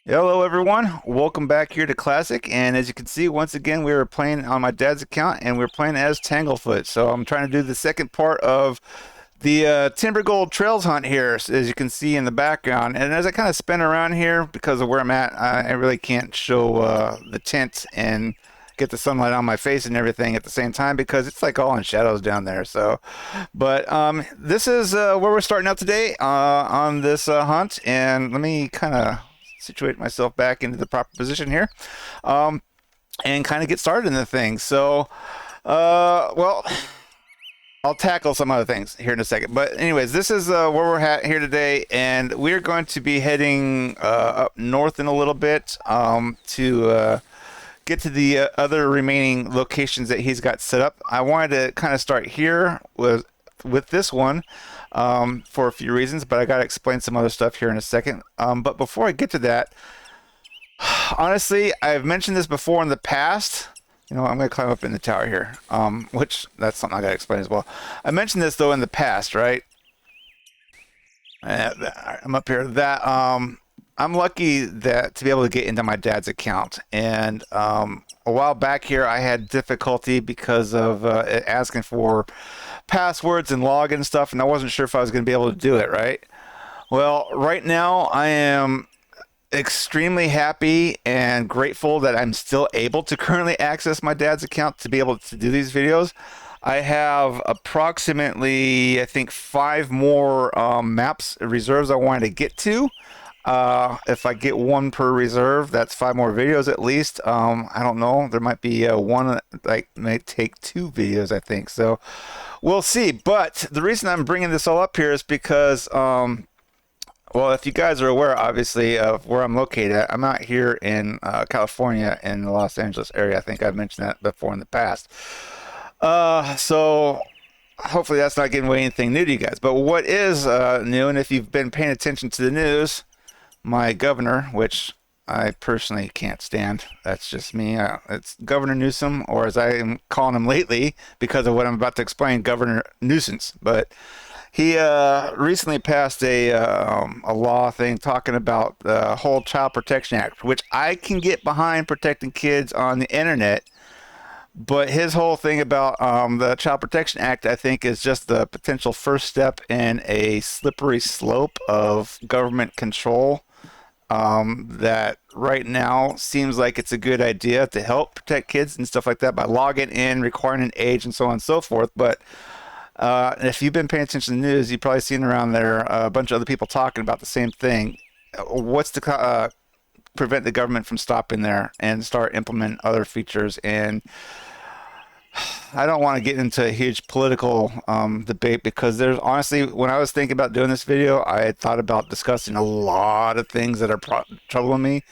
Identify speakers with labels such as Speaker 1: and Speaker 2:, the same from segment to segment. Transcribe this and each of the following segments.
Speaker 1: Hello everyone, welcome back here to Classic, and as you can see, once again we were playing on my dad's account and we're playing as Tanglefoot. So I'm trying to do the second part of the Timbergold Trails hunt here, as you can see in the background. And as I kind of spin around here, because of where I'm at, I really can't show the tent and get the sunlight on my face and everything at the same time because it's like all in shadows down there. So, but this is where we're starting out today on this hunt, and let me kind of situate myself back into the proper position here, and kind of get started in the thing. So, well, I'll tackle some other things here in a second. But anyways, this is where we're at here today, and we're going to be heading up north in a little bit to get to the other remaining locations that he's got set up. I wanted to kind of start here with this one for a few reasons, but I got to explain some other stuff here in a second. But before I get to that, honestly, I've mentioned this before in the past. You know, I'm going to climb up in the tower here, which that's something I got to explain as well. I mentioned this though in the past, right? I'm up here. That I'm lucky that to be able to get into my dad's account, and a while back here I had difficulty because of it asking for passwords and login stuff, and I wasn't sure if I was going to be able to do it, right? Well, right now I am extremely happy and grateful that I'm still able to currently access my dad's account to be able to do these videos. I have approximately, I think, 5 more maps reserves I wanted to get to. If I get one per reserve, that's 5 more videos at least. I don't know. There might be one that may take 2 videos, I think. So we'll see. But the reason I'm bringing this all up here is because well, if you guys are aware, obviously, of where I'm located, I'm out here in California in the Los Angeles area. I think I've mentioned that before in the past. So hopefully that's not giving away anything new to you guys. But what is new, and if you've been paying attention to the news, my governor, which I personally can't stand, that's just me. It's Governor Newsom, or as I am calling him lately, because of what I'm about to explain, Governor Nuisance. But he recently passed a law thing talking about the whole Child Protection Act, which I can get behind protecting kids on the internet. But his whole thing about the Child Protection Act, I think, is just the potential first step in a slippery slope of government control that right now seems like it's a good idea to help protect kids and stuff like that by logging in, requiring an age, and so on and so forth. But if you've been paying attention to the news, you've probably seen around there a bunch of other people talking about the same thing. What's to prevent the government from stopping there and start implementing other features? And I don't want to get into a huge political debate, because there's honestly, when I was thinking about doing this video, I had thought about discussing a lot of things that are troubling me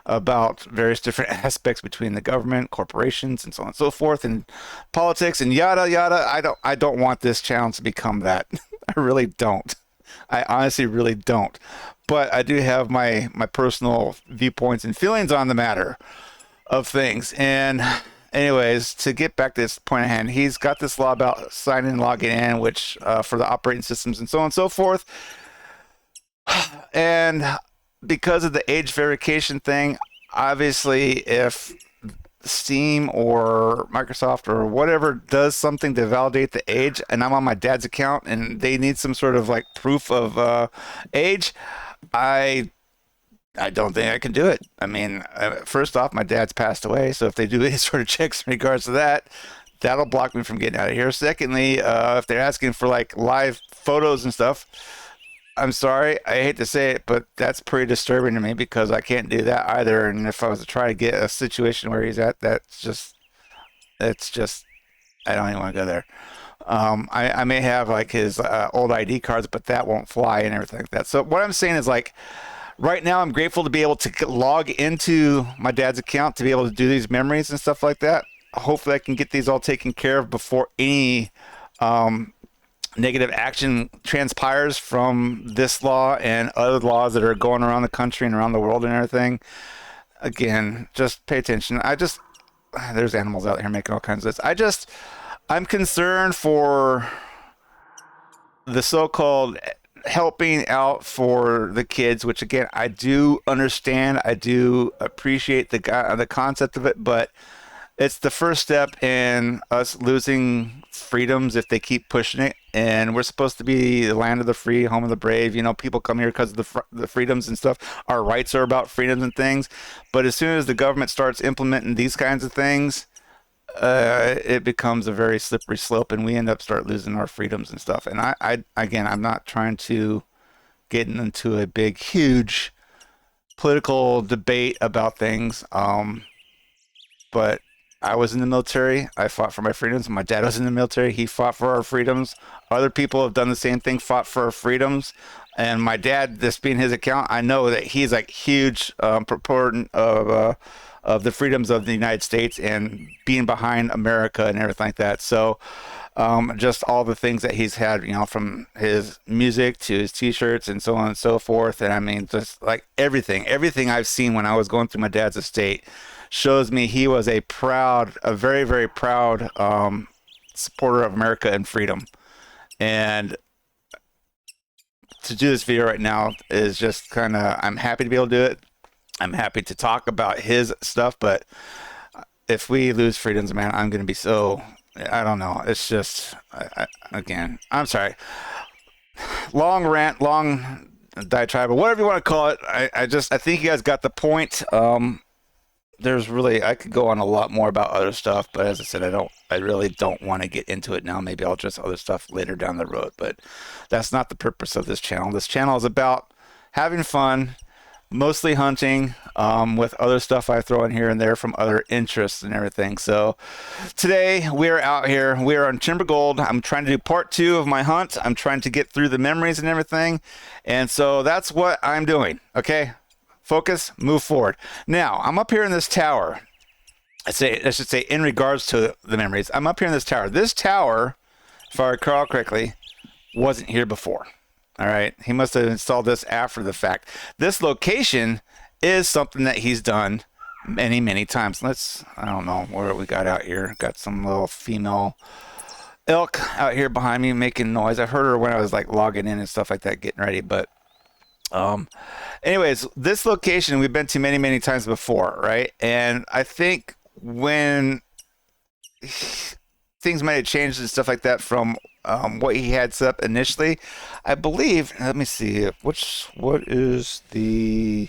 Speaker 1: about various different aspects between the government, corporations, and so on and so forth, and politics and yada yada. I don't want this channel to become that. I really don't. I honestly really don't. But I do have my personal viewpoints and feelings on the matter of things. And anyways, to get back to this point at hand, he's got this law about signing and logging in, which for the operating systems and so on and so forth. And because of the age verification thing, obviously, if Steam or Microsoft or whatever does something to validate the age, and I'm on my dad's account and they need some sort of like proof of age, I don't think I can do it. I mean, first off, my dad's passed away, so if they do any sort of checks in regards to that, that'll block me from getting out of here. Secondly, if they're asking for like live photos and stuff, I'm sorry, I hate to say it, but that's pretty disturbing to me, because I can't do that either. And if I was to try to get a situation where he's at, it's just, I don't even want to go there. I may have like his old ID cards, but that won't fly and everything like that. So what I'm saying is, like, right now I'm grateful to be able to log into my dad's account to be able to do these memories and stuff like that. Hopefully I can get these all taken care of before any negative action transpires from this law and other laws that are going around the country and around the world and everything. Again, just pay attention. There's animals out here making all kinds of this. I'm concerned for the so-called helping out for the kids, which again I do understand, I do appreciate the concept of it, but it's the first step in us losing freedoms if they keep pushing it. And we're supposed to be the land of the free, home of the brave. You know, people come here because of the freedoms and stuff. Our rights are about freedoms and things. But as soon as the government starts implementing these kinds of things, it becomes a very slippery slope, and we end up start losing our freedoms and stuff. And again, I'm not trying to get into a big, huge political debate about things. But I was in the military. I fought for my freedoms. My dad was in the military. He fought for our freedoms. Other people have done the same thing, fought for our freedoms. And my dad, this being his account, I know that he's like huge proponent of the freedoms of the United States and being behind America and everything like that. So just all the things that he's had, you know, from his music to his T-shirts and so on and so forth. And I mean, just like everything I've seen when I was going through my dad's estate shows me he was a very, very proud supporter of America and freedom. And to do this video right now is just kind of, I'm happy to be able to do it. I'm happy to talk about his stuff, but if we lose freedoms, man, I'm going to be so, I don't know. It's just, again, I'm sorry. Long rant, long diatribe, whatever you want to call it. I think you guys got the point. There's really, I could go on a lot more about other stuff, but as I said, I really don't want to get into it now. Maybe I'll address other stuff later down the road, but that's not the purpose of this channel. This channel is about having fun, mostly hunting, with other stuff I throw in here and there from other interests and everything. So today we're out here, we're on TImbergold. I'm trying to do part 2 of my hunt. I'm trying to get through the memories and everything. And so that's what I'm doing. Okay. Focus, move forward. Now, I'm up here in this tower. I should say in regards to the memories, I'm up here in this tower. This tower, if I recall correctly, wasn't here before. All right. He must have installed this after the fact. This location is something that he's done many, many times. I don't know where we got out here. Got some little female elk out here behind me making noise. I heard her when I was like logging in and stuff like that, getting ready. But anyways, this location we've been to many, many times before, right? And I think when things might have changed and stuff like that from what he had set up initially, I believe, let me see, what is the,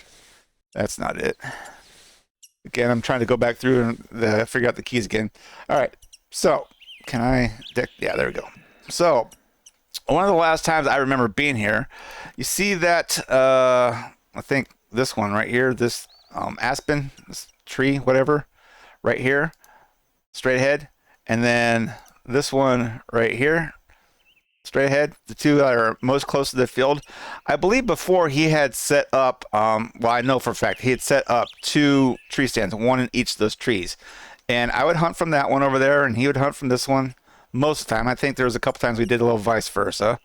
Speaker 1: that's not it. Again, I'm trying to go back through and figure out the keys again. All right, so yeah, there we go. So one of the last times I remember being here, you see that, I think this one right here, this aspen, this tree, whatever, right here, straight ahead. And then this one right here, straight ahead, the two that are most close to the field. I believe before he had set up, well, I know for a fact, he had set up 2 tree stands, one in each of those trees. And I would hunt from that one over there, and he would hunt from this one. Most of the time. I think there was a couple times we did a little vice versa.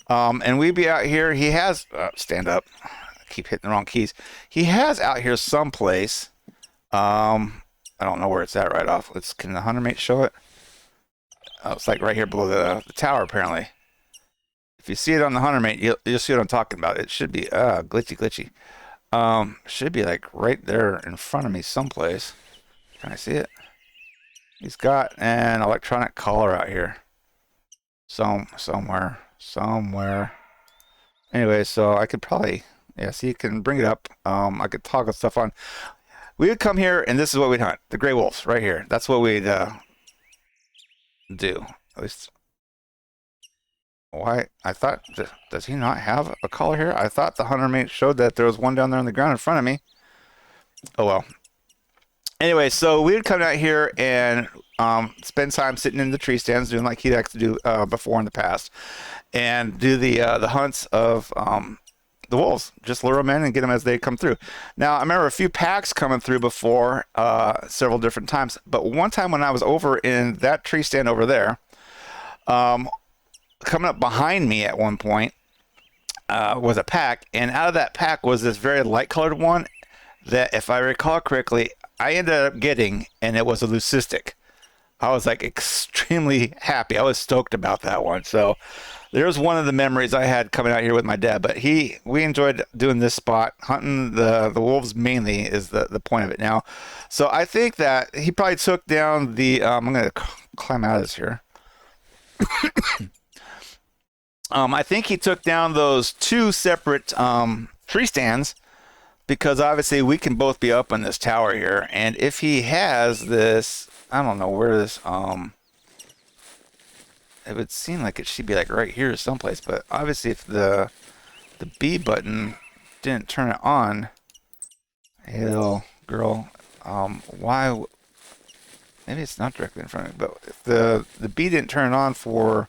Speaker 1: And we'd be out here. He has, stand up. I keep hitting the wrong keys. He has out here someplace. I don't know where it's at right off. Can the hunter mate show it? Oh, it's like right here below the tower, apparently. If you see it on the hunter mate, you'll see what I'm talking about. It should be, glitchy. Should be like right there in front of me someplace. Can I see it? He's got an electronic collar out here. Somewhere. Anyway, so I could probably, yeah, see, you can bring it up. I could toggle stuff on. We would come here, and this is what we'd hunt. The gray wolves, right here. That's what we'd do. At least, why? I thought, does he not have a collar here? I thought the hunter mate showed that there was one down there on the ground in front of me. Oh, well. Anyway, so we would come out here and spend time sitting in the tree stands, doing like he likes to do before in the past, and do the hunts of the wolves. Just lure them in and get them as they come through. Now, I remember a few packs coming through before several different times, but one time when I was over in that tree stand over there, coming up behind me at one point was a pack, and out of that pack was this very light colored one that, if I recall correctly, I ended up getting, and it was a leucistic. I was like extremely happy. I was stoked about that one. So there's one of the memories I had coming out here with my dad. But we enjoyed doing this spot. Hunting the wolves mainly is the point of it now. So I think that he probably took down the I'm gonna climb out of this here. I think he took down those two separate tree stands because obviously we can both be up on this tower here. And if he has this, I don't know where this it would seem like it should be like right here someplace, but obviously if the B button didn't turn it on, hey little girl, why? Maybe it's not directly in front of me, but if the B didn't turn on for,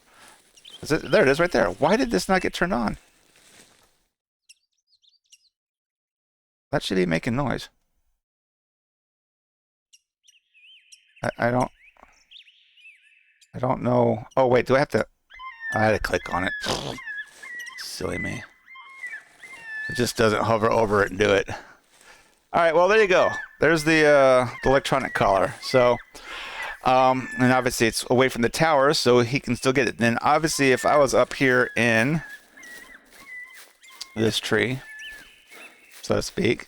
Speaker 1: is it there? It is right there. Why did this not get turned on? That should be making noise. I don't know. Oh wait, do I have to? I had to click on it. Silly me. It just doesn't hover over it and do it. All right, well there you go. There's the electronic collar. So, and obviously it's away from the tower, so he can still get it. Then obviously, if I was up here in this tree, so to speak,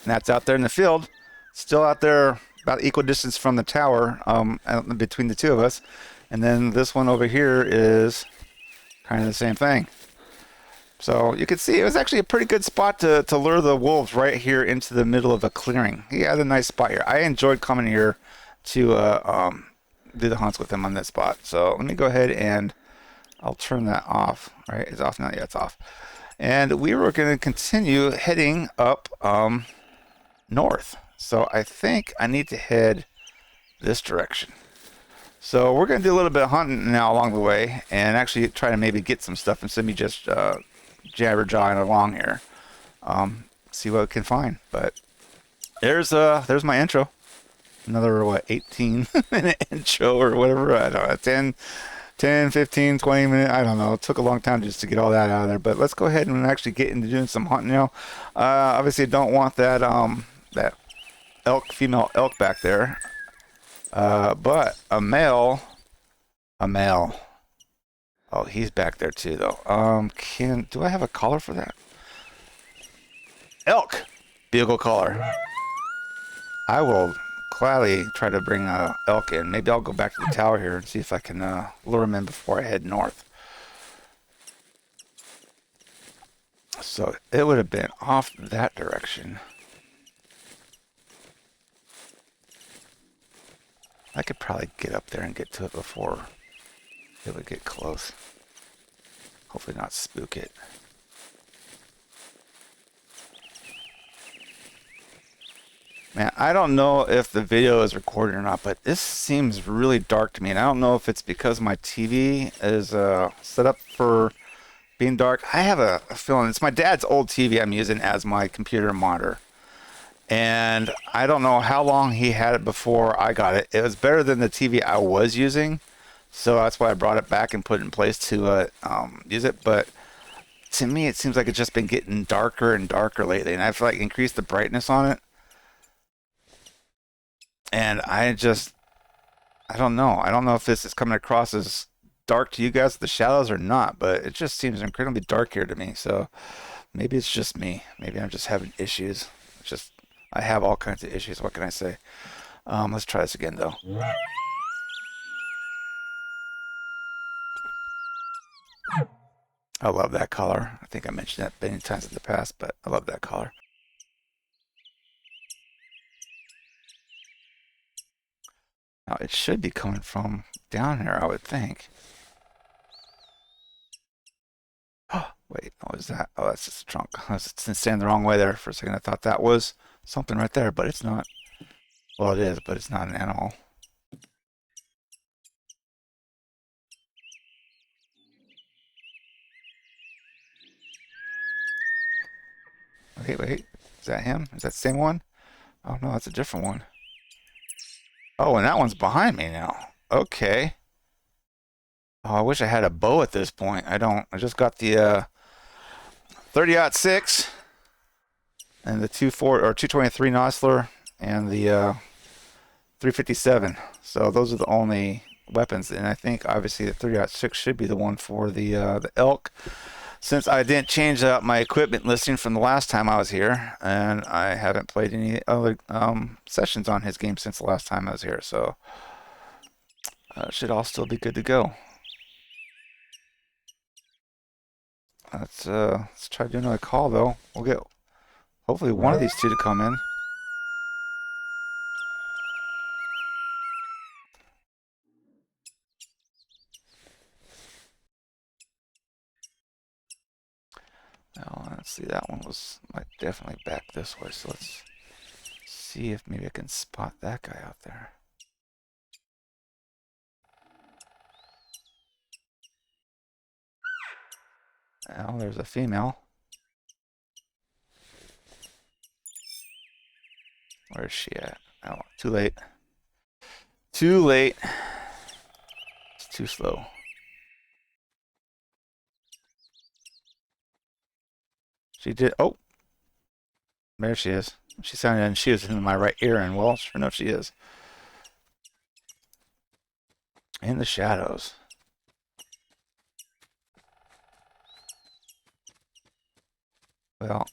Speaker 1: and that's out there in the field, still out there about equal distance from the tower, between the two of us, and then this one over here is kind of the same thing. So you can see it was actually a pretty good spot to lure the wolves right here into the middle of a clearing. He had a nice spot here. I enjoyed coming here to do the hunts with him on this spot. So let me go ahead and I'll turn that off. Right, it's off now. Yeah, it's off. And we were going to continue heading up north. So I think I need to head this direction. So we're going to do a little bit of hunting now along the way and actually try to maybe get some stuff instead of me just jabber-jawing along here. See what we can find. But there's my intro. Another, what, 18-minute intro or whatever. I don't know, 10, 15, 20 minutes. I don't know. It took a long time just to get all that out of there. But let's go ahead and actually get into doing some hunting now. Obviously, don't want that that female elk back there. But a male. Oh, he's back there too, though. Do I have a collar for that? Elk bugle collar. I will gladly try to bring elk in. Maybe I'll go back to the tower here and see if I can lure him in before I head north. So it would have been off that direction. I could probably get up there and get to it before it would get close. Hopefully not spook it. Man, I don't know if the video is recording or not, but this seems really dark to me. And I don't know if it's because my TV is set up for being dark. I have a feeling it's my dad's old TV I'm using as my computer monitor. And I don't know how long he had it before I got it. It was better than the TV I was using. So that's why I brought it back and put it in place to use it. But to me, it seems like it's just been getting darker and darker lately. And I've like increased the brightness on it. And I don't know. I don't know if this is coming across as dark to you guys, the shadows, or not. But it just seems incredibly dark here to me. So maybe it's just me. Maybe I'm just having issues. It's just, I have all kinds of issues. What can I say? Let's try this again, though. I love that collar. I think I mentioned that many times in the past, but I love that collar. Now, it should be coming from down here, I would think. Oh, wait, what is that? Oh, that's just a trunk. I was standing the wrong way there for a second. I thought that was something right there, but it's not. Well, it is, but it's not an animal. Wait. Is that him? Is that the same one? Oh, no, that's a different one. Oh, and that one's behind me now. Okay. Oh, I wish I had a bow at this point. I don't. I just got the 30-06 and the 223 Nosler and the 357. So those are the only weapons, and I think obviously the 3.6 should be the one for the elk. Since I didn't change out my equipment listing from the last time I was here, and I haven't played any other sessions on his game since the last time I was here, so should all still be good to go. Let's try doing another call though. We'll get hopefully one of these two to come in. Now, let's see, that one was like definitely back this way, so let's see if maybe I can spot that guy out there. Now there's a female. Where is she at? Oh, too late. Too late. It's too slow. She did. Oh, there she is. She sounded, and she was in my right ear, and well, sure enough, she is. In the shadows. Well,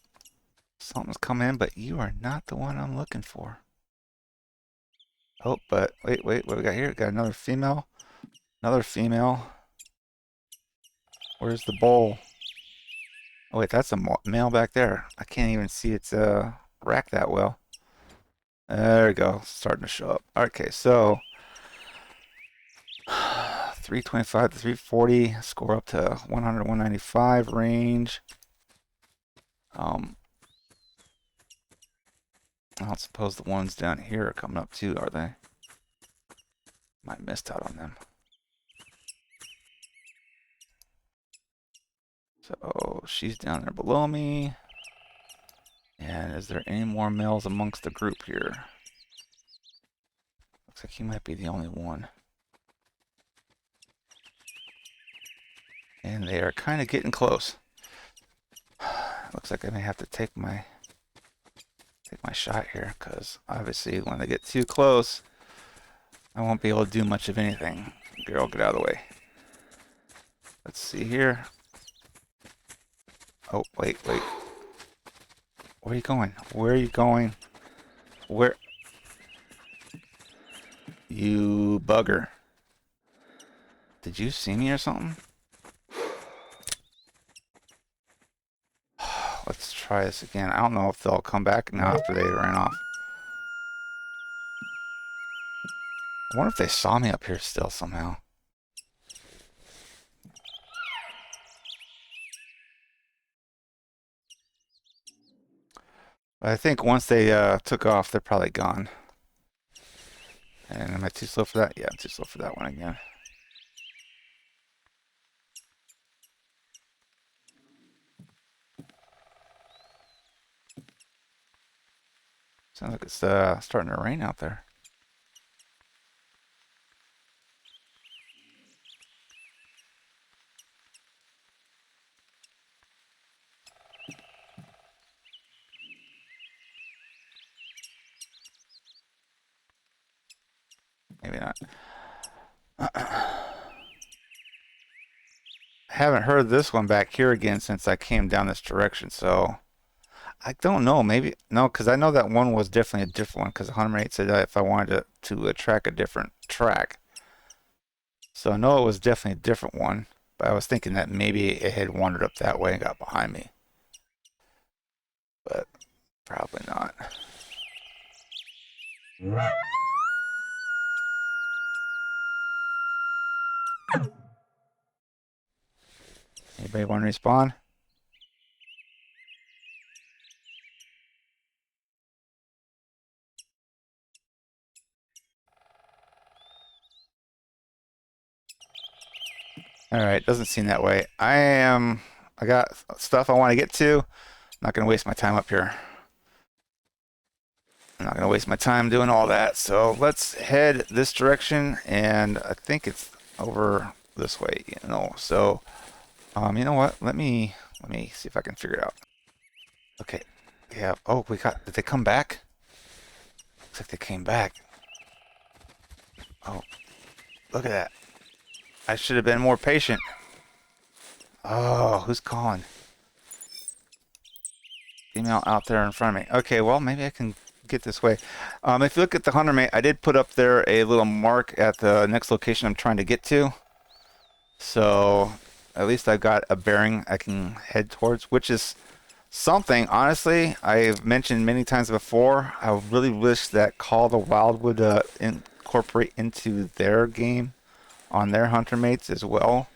Speaker 1: something's coming in, but you are not the one I'm looking for. Oh, but wait, what do we got here? We got another female. Another female. Where's the bowl? Oh wait, that's a male back there. I can't even see its rack that well. There we go, starting to show up. Okay, so 325 to 340, score up to 100, 195 range. I don't suppose the ones down here are coming up too, are they? Might have missed out on them. So she's down there below me. And is there any more males amongst the group here? Looks like he might be the only one. And they are kind of getting close. Looks like I may have to take my shot here, because obviously when they get too close, I won't be able to do much of anything. Girl, get out of the way. Let's see here. Oh, wait. Where are you going? Where are you going? Where? You bugger. Did you see me or something? Let's try this again. I don't know if they'll come back now after they ran off. I wonder if they saw me up here still somehow. But I think once they took off, they're probably gone. And am I too slow for that? Yeah, I'm too slow for that one again. Sounds like it's starting to rain out there. Maybe not. I haven't heard this one back here again since I came down this direction, so I don't know. Maybe no, because I know that one was definitely a different one. Because Hunter said that if I wanted to track a different track, so I know it was definitely a different one. But I was thinking that maybe it had wandered up that way and got behind me, but probably not. Anybody want to respawn? All right, doesn't seem that way. I got stuff I want to get to. Not gonna waste my time up here. I'm not gonna waste my time doing all that. So let's head this direction, and I think it's over this way, you know. So, you know what? Let me see if I can figure it out. Okay, yeah. Oh, did they come back? Looks like they came back. Oh, look at that. I should have been more patient. Oh, who's calling? Female out there in front of me. Okay, well, maybe I can get this way. If you look at the hunter mate, I did put up there a little mark at the next location I'm trying to get to. So at least I've got a bearing I can head towards, which is something, honestly, I've mentioned many times before. I really wish that Call of the Wild would incorporate into their game on their hunter mates as well,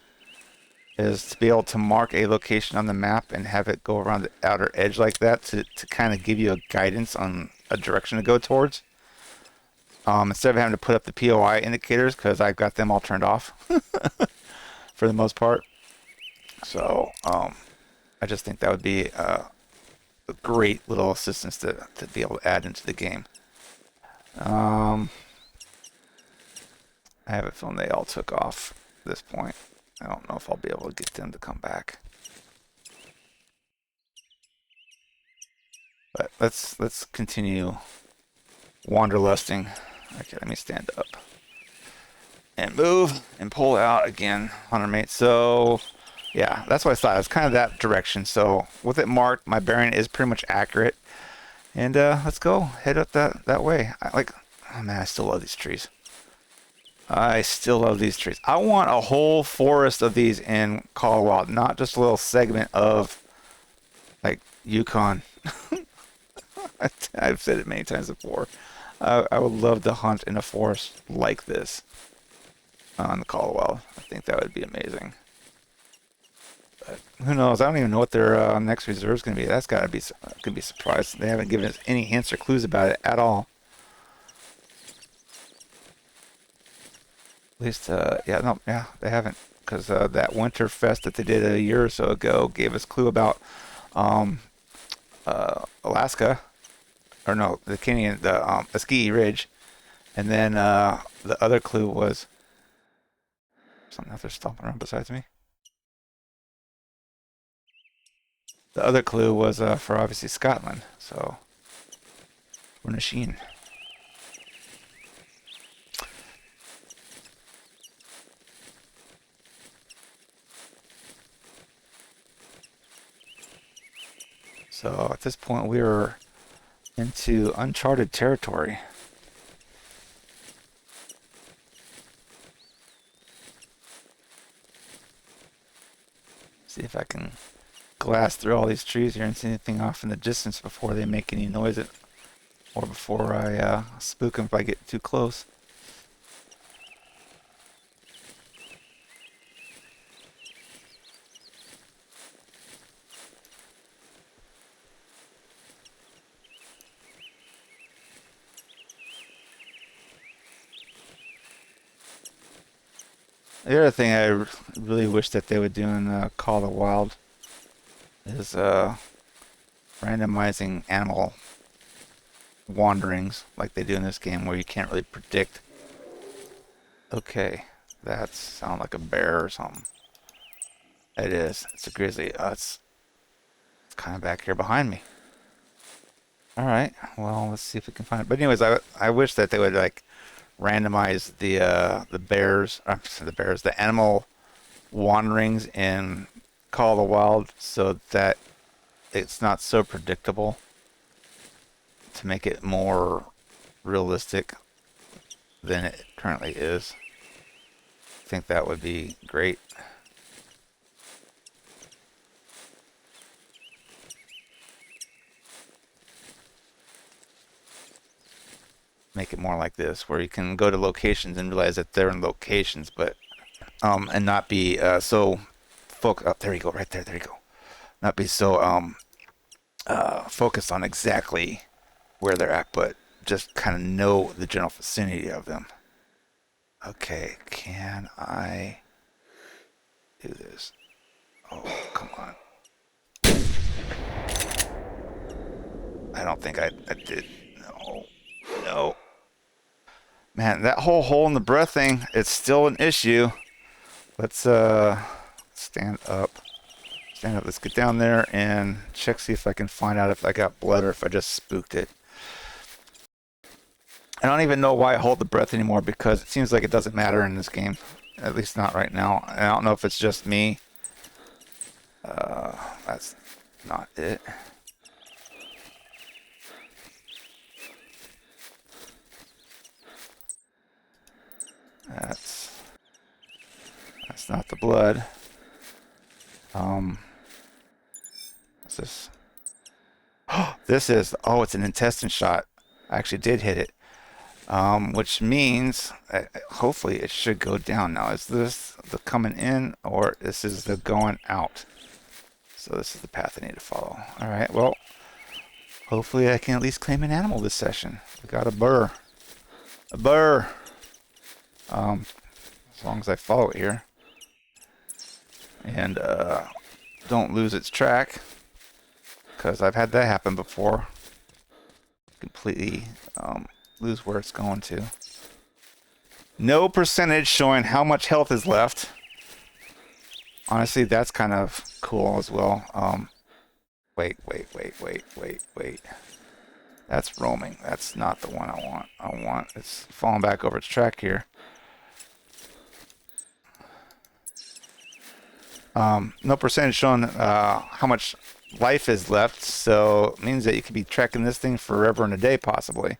Speaker 1: is to be able to mark a location on the map and have it go around the outer edge like that to kind of give you a guidance on a direction to go towards. Instead of having to put up the POI indicators, because I've got them all turned off for the most part. So I just think that would be a great little assistance to be able to add into the game. I have a feeling they all took off at this point. I don't know if I'll be able to get them to come back. But let's continue wanderlusting. Okay, let me stand up and move and pull out again, hunter mate. So yeah, that's what I thought. It's kind of that direction. So with it marked, my bearing is pretty much accurate. And let's go head up that way. Oh man, I still love these trees. I still love these trees. I want a whole forest of these in Call of the Wild, not just a little segment of like Yukon. I've said it many times before. I would love to hunt in a forest like this on the Call of the Wild. I think that would be amazing. But who knows? I don't even know what their next reserve is going to be. That's got to be could be surprised. They haven't given us any hints or clues about it at all. At least, yeah, they haven't, because that winter fest that they did a year or so ago gave us clue about Alaska, or no, the Canyon, the Ski Ridge, and then the other clue was something else. They're stomping around besides me. The other clue was for obviously Scotland, so we're Nasheen. So at this point, we are into uncharted territory. See if I can glass through all these trees here and see anything off in the distance before they make any noise, or before I spook them if I get too close. The other thing I really wish that they would do in Call of the Wild is randomizing animal wanderings like they do in this game, where you can't really predict. Okay, that sounds like a bear or something. It is. It's a grizzly. It's kind of back here behind me. All right. Well, let's see if we can find it. But anyways, I wish that they would like randomize the bears, the animal wanderings in Call of the Wild, so that it's not so predictable, to make it more realistic than it currently is. I think that would be great. Make it more like this, where you can go to locations and realize that they're in locations, but and not be so oh, there you go, right there, there you go. Not be so focused on exactly where they're at, but just kind of know the general vicinity of them. Okay, can I do this? Oh, come on. I don't think I did. No. No. Man, that whole hole in the breath thing, it's still an issue. Let's stand up. Stand up. Let's get down there and check, see if I can find out if I got blood or if I just spooked it. I don't even know why I hold the breath anymore, because it seems like it doesn't matter in this game. At least not right now. And I don't know if it's just me. That's not it. That's not the blood. What's this? This is, oh, it's an intestine shot. I actually did hit it. Which means hopefully it should go down now. Is this the coming in, or this is the going out? So this is the path I need to follow. All right, well, hopefully I can at least claim an animal this session. We got a burr. A burr. As long as I follow it here. And don't lose its track, because I've had that happen before. Completely lose where it's going to. No percentage showing how much health is left. Honestly, that's kind of cool as well. Wait. That's roaming. That's not the one I want. It's falling back over its track here. No percentage showing how much life is left, so it means that you could be tracking this thing forever and a day, possibly.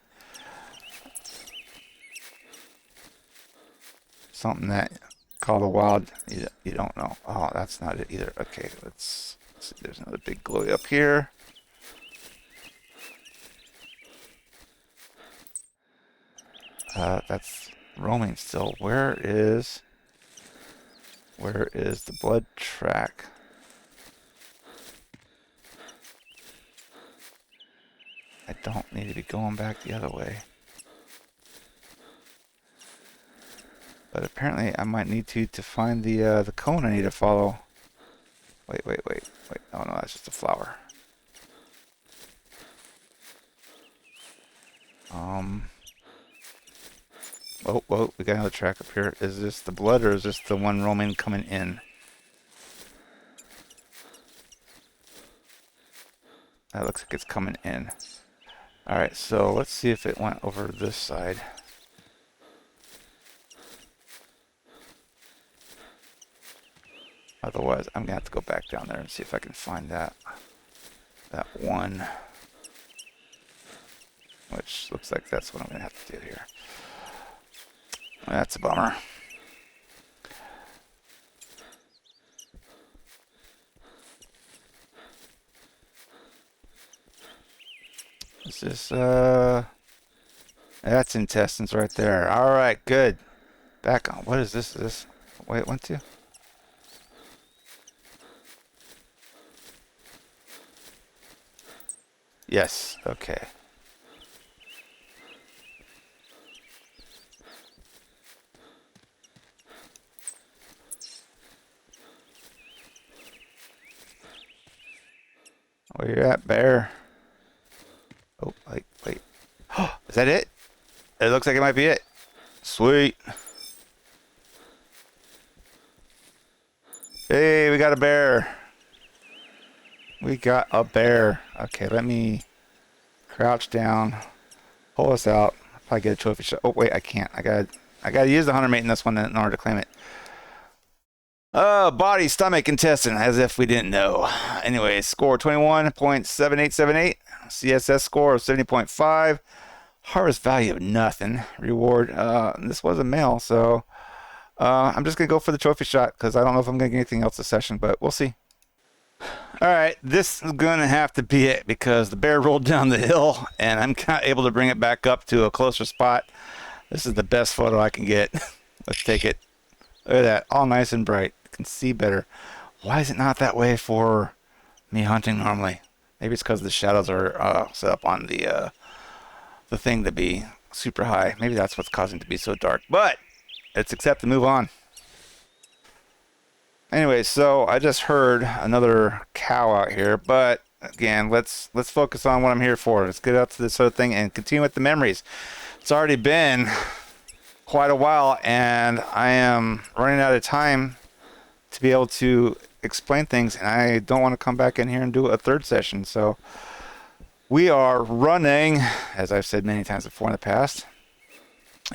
Speaker 1: Something that called a wild, you don't know. Oh, that's not it either. Okay, let's see. There's another big glowy up here. That's roaming still. Where is the blood track? I don't need to be going back the other way. But apparently I might need to find the cone I need to follow. Wait. Oh no, that's just a flower. Whoa, we got another track up here. Is this the blood, or is this the one roaming coming in? That looks like it's coming in. Alright, so let's see if it went over this side. Otherwise, I'm gonna have to go back down there and see if I can find that one. Which looks like that's what I'm gonna have to do here. That's a bummer. This is that's intestines right there. All right, good. Back on. What is this? Is this the way it went to? Yes. Okay. Where you at, bear? Oh, wait. Is that it? It looks like it might be it. Sweet. Hey, we got a bear. We got a bear. Okay, let me crouch down. Pull us out. I'll probably get a trophy shot. Oh, wait, I can't. I gotta use the hunter mate in this one in order to claim it. Body, stomach, intestine, as if we didn't know. Anyway, score 21.7878. CSS score of 70.5. Harvest value of nothing. Reward, this was a male, so I'm just going to go for the trophy shot, because I don't know if I'm going to get anything else this session, but we'll see. Alright, this is going to have to be it, because the bear rolled down the hill, and I'm not able to bring it back up to a closer spot. This is the best photo I can get. Let's take it. Look at that, all nice and bright. Can see better. Why is it not that way for me hunting normally? Maybe it's because the shadows are set up on the thing to be super high. Maybe that's what's causing it to be so dark. But let's accept and move on. Anyway, so I just heard another cow out here, but again, let's focus on what I'm here for. Let's get out to this other thing and continue with the memories. It's already been quite a while, and I am running out of time to be able to explain things, and I don't want to come back in here and do a third session. So we are running, as I've said many times before in the past,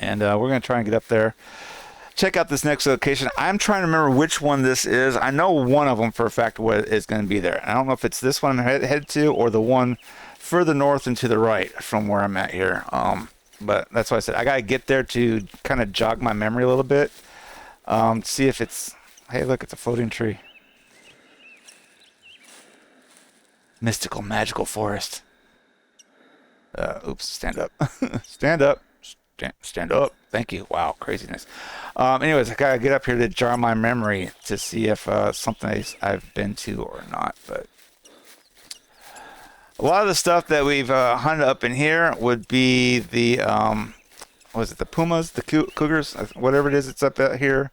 Speaker 1: And we're going to try and get up there. Check out this next location. I'm trying to remember which one this is. I know one of them for a fact is going to be there. I don't know if it's this one I'm headed to or the one further north and to the right from where I'm at here. But that's why I said I got to get there to kind of jog my memory a little bit. See if it's... Hey, look, it's a floating tree. Mystical, magical forest. Oops, stand up. Stand up. Stand up. Thank you. Wow, craziness. Anyways, I gotta get up here to jar my memory to see if something I've been to or not. But a lot of the stuff that we've hunted up in here would be the was it the pumas, the cougars, whatever it is. It's up out here.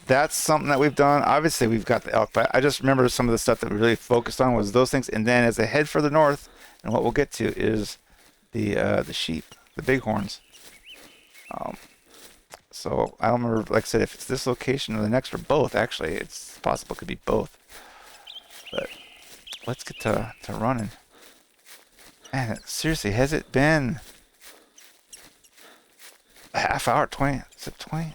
Speaker 1: That's something that we've done. Obviously, we've got the elk, but I just remember some of the stuff that we really focused on was those things. And then as I head further north, and what we'll get to is the sheep, the bighorns. So I don't remember, like I said, if it's this location or the next or both. Actually, it's possible it could be both. But let's get to running. Man, seriously, has it been a half hour? 20? Is it 20?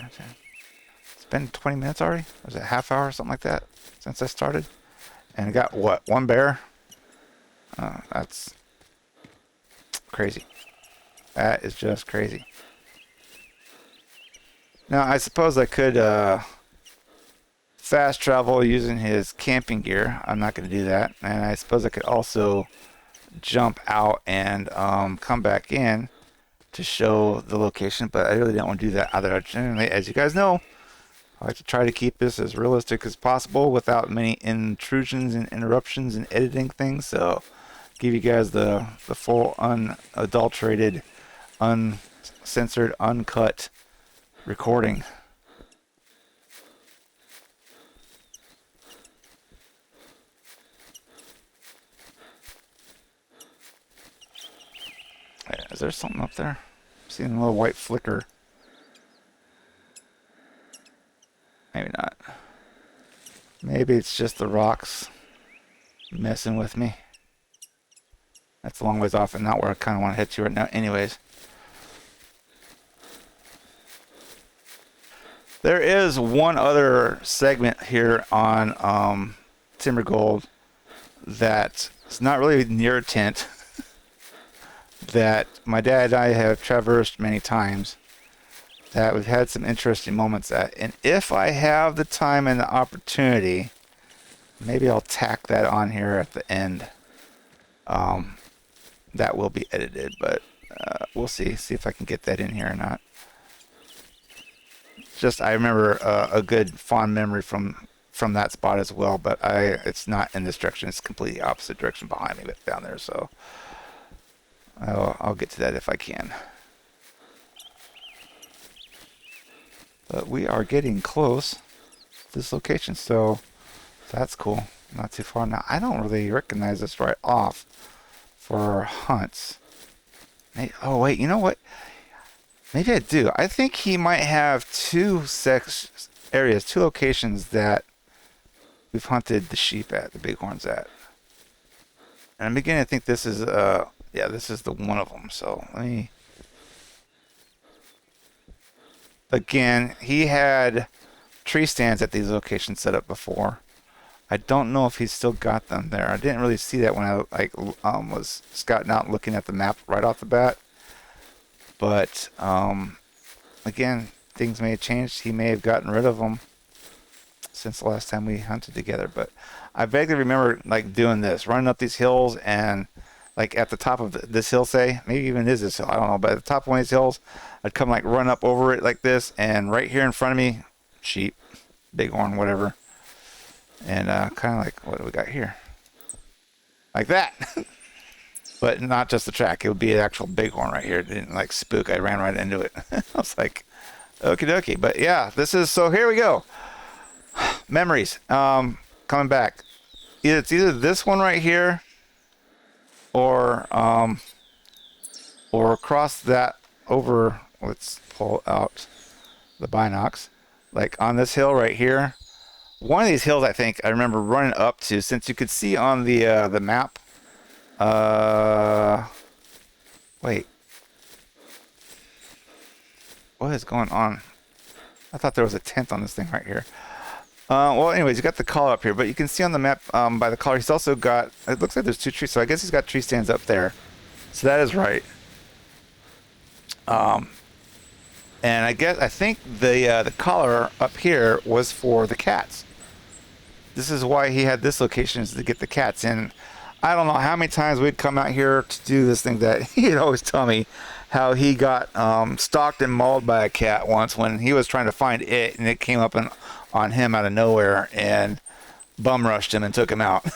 Speaker 1: It's been 20 minutes already? Or is it a half hour or something like that since I started? And I got, what, one bear? That's crazy. That is just crazy. Now, I suppose I could fast travel using his camping gear. I'm not going to do that. And I suppose I could also jump out and come back in to show the location. But I really don't want to do that either. Generally, as you guys know, I like to try to keep this as realistic as possible without many intrusions and interruptions and editing things. So give you guys the full unadulterated, uncensored, uncut recording. Is there something up there? I'm seeing a little white flicker. Maybe not. Maybe it's just the rocks messing with me. That's a long ways off and not where I kind of want to head to right now anyways. There is one other segment here on TImbergold that is not really near a tent that my dad and I have traversed many times, that we've had some interesting moments at. And if I have the time and the opportunity, maybe I'll tack that on here at the end. That will be edited, but we'll see if I can get that in here or not. Just I remember a good fond memory from that spot as well, but it's not in this direction. It's completely opposite direction behind me, but down there. So I'll get to that if I can. But we are getting close to this location, so that's cool. Not too far now. I don't really recognize this right off for hunts. Oh wait, you know what? Maybe I do. I think he might have two locations that we've hunted the sheep at, the bighorns at. And I'm beginning to think this is, this is the one of them. So let me... Again, he had tree stands at these locations set up before. I don't know if he's still got them there. I didn't really see that when I was scouting out and looking at the map right off the bat. But, again, things may have changed. He may have gotten rid of them since the last time we hunted together. But I vaguely remember, doing this, running up these hills and, at the top of this hill, say, maybe even is this hill, I don't know. But at the top of one of these hills, I'd come, run up over it like this. And right here in front of me, sheep, bighorn, whatever. And kind of what do we got here? Like that. But not just the track. It would be an actual bighorn right here. It didn't spook. I ran right into it. I was like, okie dokie. But yeah, this is, so here we go. Memories. Coming back. It's either this one right here or across that over, let's pull out the binocs. On this hill right here. One of these hills, I think, I remember running up to, since you could see on the map. Wait. What is going on? I thought there was a tent on this thing right here. Well, anyways, you got the collar up here, but you can see on the map by the collar, he's also got, it looks like there's 2 trees, so I guess he's got tree stands up there. So that is right. And I think the collar up here was for the cats. This is why he had this location, is to get the cats in. I don't know how many times we'd come out here to do this thing that he'd always tell me how he got stalked and mauled by a cat once when he was trying to find it, and it came up on him out of nowhere and bum rushed him and took him out.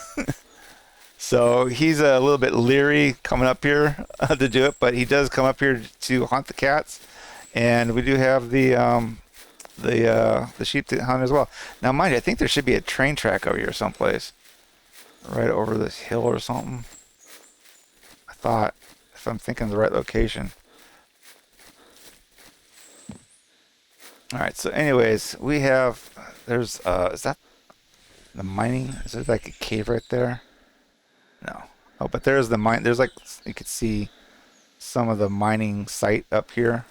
Speaker 1: So he's a little bit leery coming up here to do it, but he does come up here to hunt the cats, and we do have the sheep to hunt as well. Now, mind you, I think there should be a train track over here someplace, right over this hill or something. I thought, if I'm thinking of the right location. All right. So, anyways, we have there's is that the mining? Is there like a cave right there? No. Oh, but there's the mine. There's like, you could see some of the mining site up here.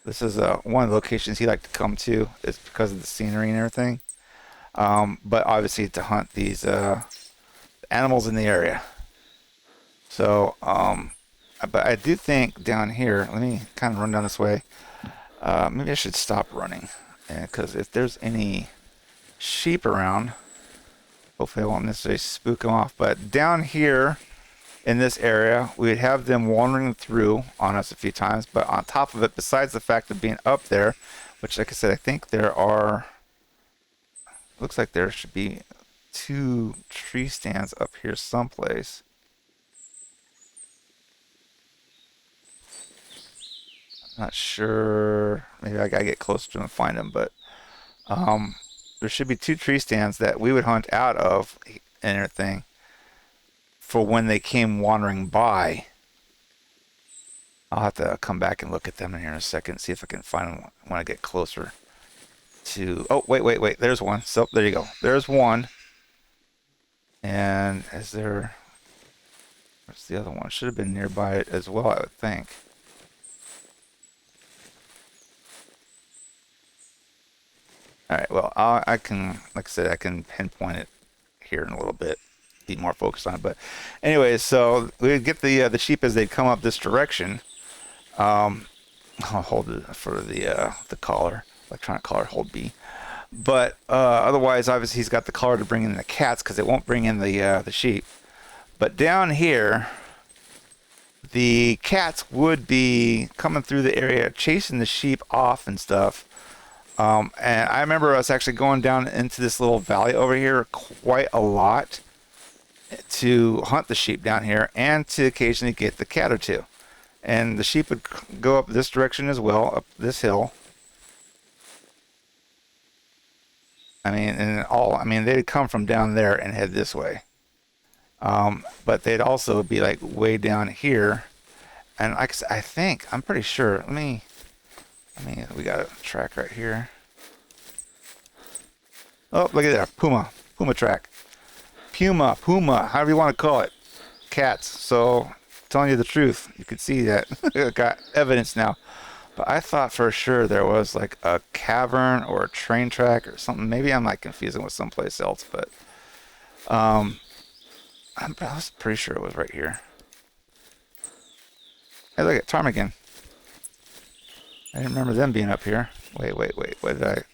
Speaker 1: This is one of the locations he liked to come to. It's because of the scenery and everything. But obviously to hunt these animals in the area. So, but I do think down here, let me kind of run down this way. Maybe I should stop running, because if there's any sheep around, hopefully I won't necessarily spook them off. But down here in this area, we'd have them wandering through on us a few times. But on top of it, besides the fact of being up there, which, like I said, I think there are, looks like there should be 2 tree stands up here someplace. I'm not sure. Maybe I gotta get closer to them and find them. But there should be 2 tree stands that we would hunt out of and everything for when they came wandering by. I'll have to come back and look at them in here in a second, see if I can find them when I get closer to... Oh, wait. There's one. So, there you go. There's one. And is there... Where's the other one? Should have been nearby it as well, I would think. Alright, well, I can, like I said, I can pinpoint it here in a little bit, be more focused on it. But anyways, so we would get the sheep as they'd come up this direction. I'll hold it for the collar, electronic collar, hold B. But otherwise, obviously, he's got the collar to bring in the cats because it won't bring in the sheep. But down here, the cats would be coming through the area, chasing the sheep off and stuff. And I remember us actually going down into this little valley over here quite a lot to hunt the sheep down here and to occasionally get the cat or 2. And the sheep would go up this direction as well, up this hill. I mean, they'd come from down there and head this way. But they'd also be like way down here. And I think, I'm pretty sure, we got a track right here. Oh, look at that. Puma track. Puma, however you want to call it. Cats. So, telling you the truth, you could see that. Got evidence now. But I thought for sure there was like a cavern or a train track or something. Maybe I'm like confusing with someplace else, but I was pretty sure it was right here. Hey, look at ptarmigan. I didn't remember them being up here. Wait. What did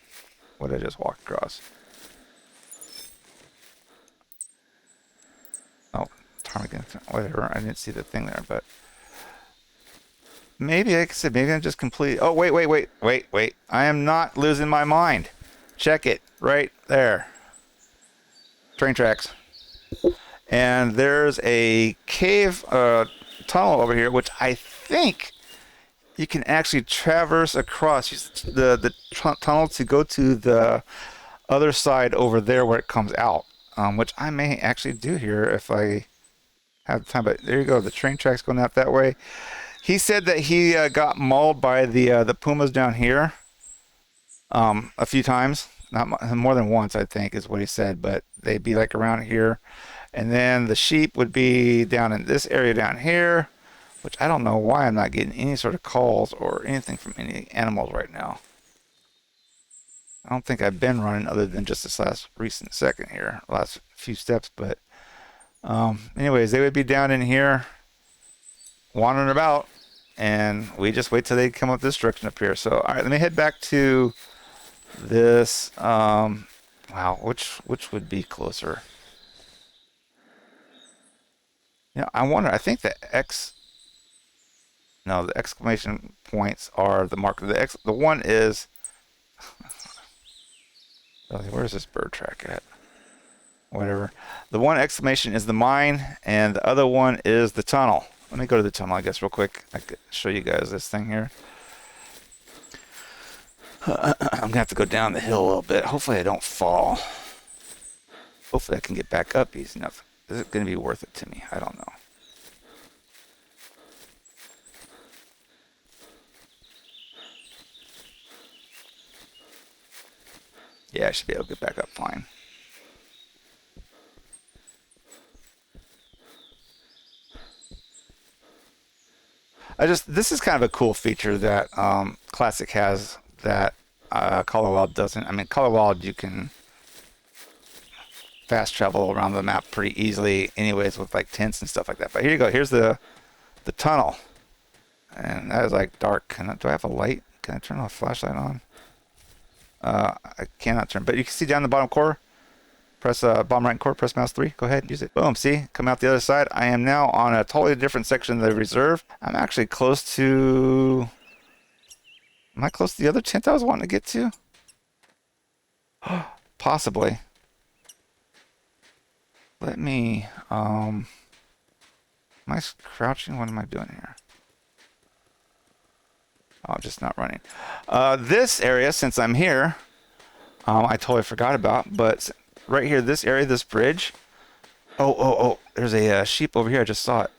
Speaker 1: I just walk across? Oh, ptarmigan. Whatever. I didn't see the thing there, but maybe, like I said, maybe I'm just complete. Oh, wait. I am not losing my mind. Check it. Right there. Train tracks. And there's a cave tunnel over here, which I think you can actually traverse across. Use the tunnel to go to the other side over there where it comes out, which I may actually do here if I have time. But there you go. The train track's going out that way. He said that he got mauled by the pumas down here a few times. Not more than once, I think, is what he said. But they'd be like around here. And then the sheep would be down in this area down here. which I don't know why I'm not getting any sort of calls or anything from any animals right now. I don't think I've been running other than just this last recent second here, last few steps, but anyways, they would be down in here wandering about, and we just wait till they come up this direction up here. So all right, let me head back to this. Wow, which would be closer? Yeah, I wonder. I think the the exclamation points are the marker. The one is. Where's this bird track at? Whatever. The one exclamation is the mine, and the other one is the tunnel. Let me go to the tunnel, I guess, real quick. I could show you guys this thing here. I'm going to have to go down the hill a little bit. Hopefully I don't fall. Hopefully I can get back up easy enough. Is it going to be worth it to me? I don't know. Yeah, I should be able to get back up fine. This is kind of a cool feature that Classic has that Color Wild doesn't. I mean, Color Wild, you can fast travel around the map pretty easily anyways with like tents and stuff like that. But here you go. Here's the tunnel. And that is like dark. Do I have a light? Can I turn a flashlight on? I cannot turn, but you can see down the bottom corner. Press bottom right corner, press mouse 3. Go ahead and use it. Boom, see? Come out the other side. I am now on a totally different section of the reserve. I'm actually close to... Am I close to the other tent I was wanting to get to? Possibly. Let me... Am I crouching? What am I doing here? Oh, I'm just not running. This area, since I'm here, I totally forgot about, but right here, this area, this bridge. Oh, there's a sheep over here. I just saw it.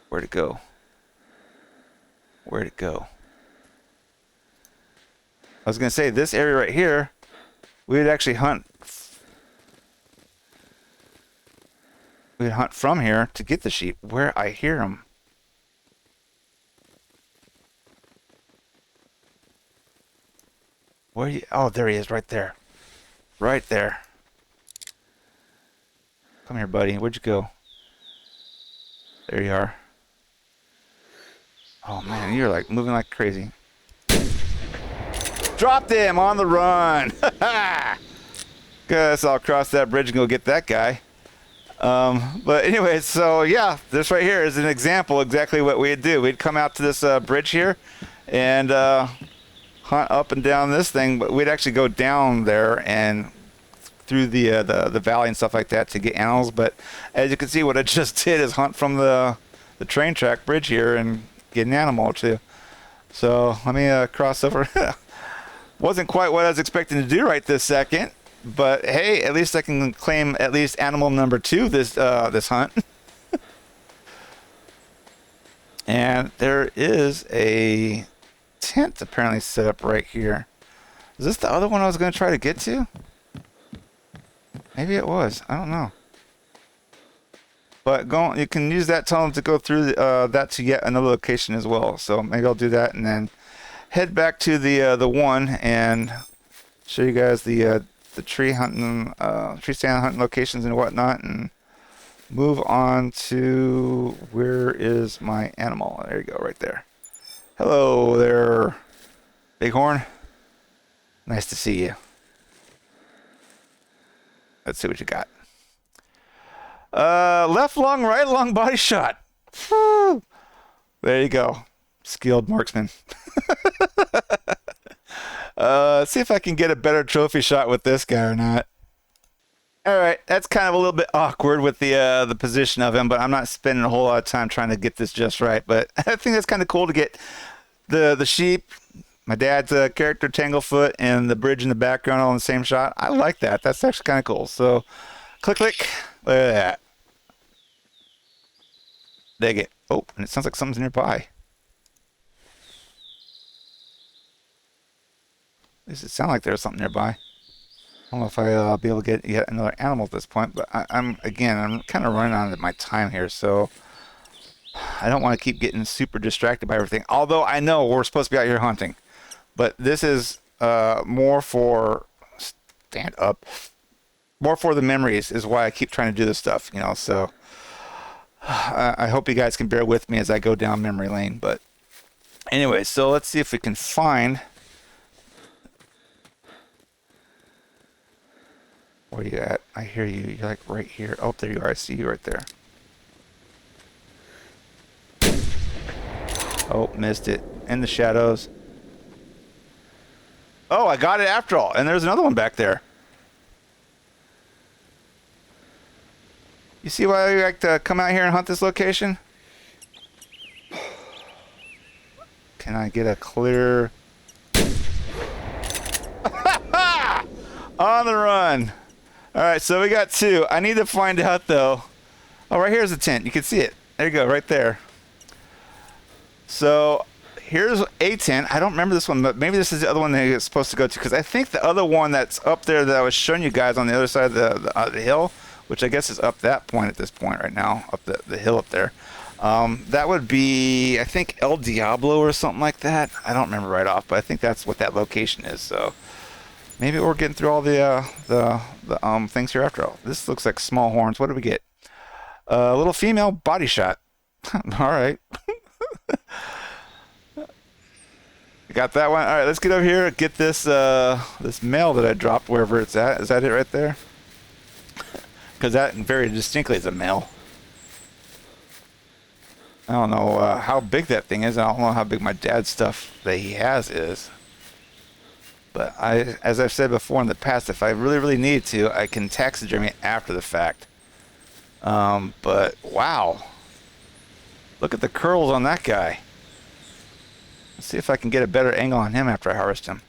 Speaker 1: Where'd it go? Where'd it go? I was going to say, this area right here, we would actually hunt. We'd hunt from here to get the sheep where I hear them. Where are you? Oh, there he is, right there. Right there. Come here, buddy. Where'd you go? There you are. Oh, man, you're like moving like crazy. Dropped him on the run. Guess I'll cross that bridge and go get that guy. But anyway, so yeah, this right here is an example exactly what we'd do. We'd come out to this bridge here and hunt up and down this thing, but we'd actually go down there and through the valley and stuff like that to get animals. But as you can see, what I just did is hunt from the train track bridge here and get an animal too. So let me cross over. Wasn't quite what I was expecting to do right this second, but hey, at least I can claim at least animal number 2 this hunt. And there is a tent apparently set up right here. Is this the other one I was going to try to get to? Maybe it was. I don't know. But you can use that tunnel to go through that to yet another location as well. So maybe I'll do that and then head back to the one and show you guys the tree hunting, tree stand hunting locations and whatnot, and move on to where is my animal. There you go, right there. Hello there, Bighorn. Nice to see you. Let's see what you got. Left lung, right lung, body shot. Whew. There you go. Skilled marksman. Let's see if I can get a better trophy shot with this guy or not. All right, that's kind of a little bit awkward with the position of him, but I'm not spending a whole lot of time trying to get this just right. But I think that's kind of cool to get the sheep, my dad's character Tanglefoot, and the bridge in the background all in the same shot. I like that. That's actually kind of cool. So, click. Look at that. Dig it. Oh, and it sounds like something's nearby. At least it sounds like there's something nearby. I don't know if I'll be able to get yet another animal at this point, but I'm kind of running out of my time here, so I don't want to keep getting super distracted by everything. Although I know we're supposed to be out here hunting, but this is more for stand up, more for the memories is why I keep trying to do this stuff. So I hope you guys can bear with me as I go down memory lane. But anyway, so let's see if we can find. Where you at? I hear you. You're like right here. Oh, there you are. I see you right there. Oh, missed it. In the shadows. Oh, I got it after all. And there's another one back there. You see why I like to come out here and hunt this location? Can I get a clear... On the run. Alright, so we got two. I need to find out, though. Oh, right here's the tent. You can see it. There you go, right there. So, here's a tent. I don't remember this one, but maybe this is the other one that you're supposed to go to. Because I think the other one that's up there that I was showing you guys on the other side of the hill, which I guess is up that point at this point right now, up the hill up there. That would be, I think, El Diablo or something like that. I don't remember right off, but I think that's what that location is. So maybe we're getting through all the things here after all. This looks like small horns. What do we get? A little female body shot. All right. Got that one. All right, let's get over here. Get this this male that I dropped wherever it's at. Is that it right there? Because that very distinctly is a male. I don't know how big that thing is. I don't know how big my dad's stuff that he has is. But as I've said before in the past, if I really, really need to, I can taxidermy it after the fact. But wow. Look at the curls on that guy. Let's see if I can get a better angle on him after I harvest him.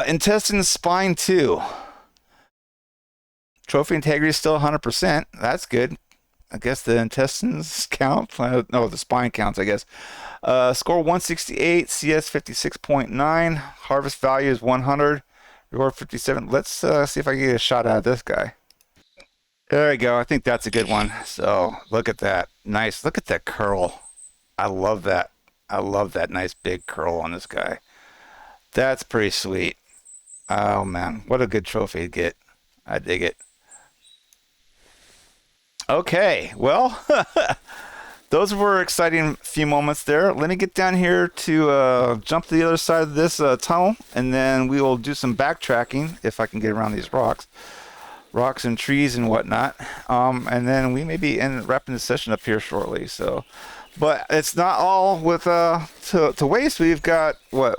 Speaker 1: Intestine spine 2. Trophy integrity is still 100%. That's good. I guess the intestines count. No, the spine counts, I guess. Score 168, CS 56.9. Harvest value is 100. Reward 57. Let's see if I can get a shot out of this guy. There we go. I think that's a good one. So look at that. Nice. Look at that curl. I love that. I love that nice big curl on this guy. That's pretty sweet. Oh man, what a good trophy to get. I dig it. Okay, well, those were exciting few moments there. Let me get down here to jump to the other side of this tunnel, and then we will do some backtracking if I can get around these rocks and trees and whatnot. And then we may be wrapping the session up here shortly. So, but it's not all with to waste. We've got what,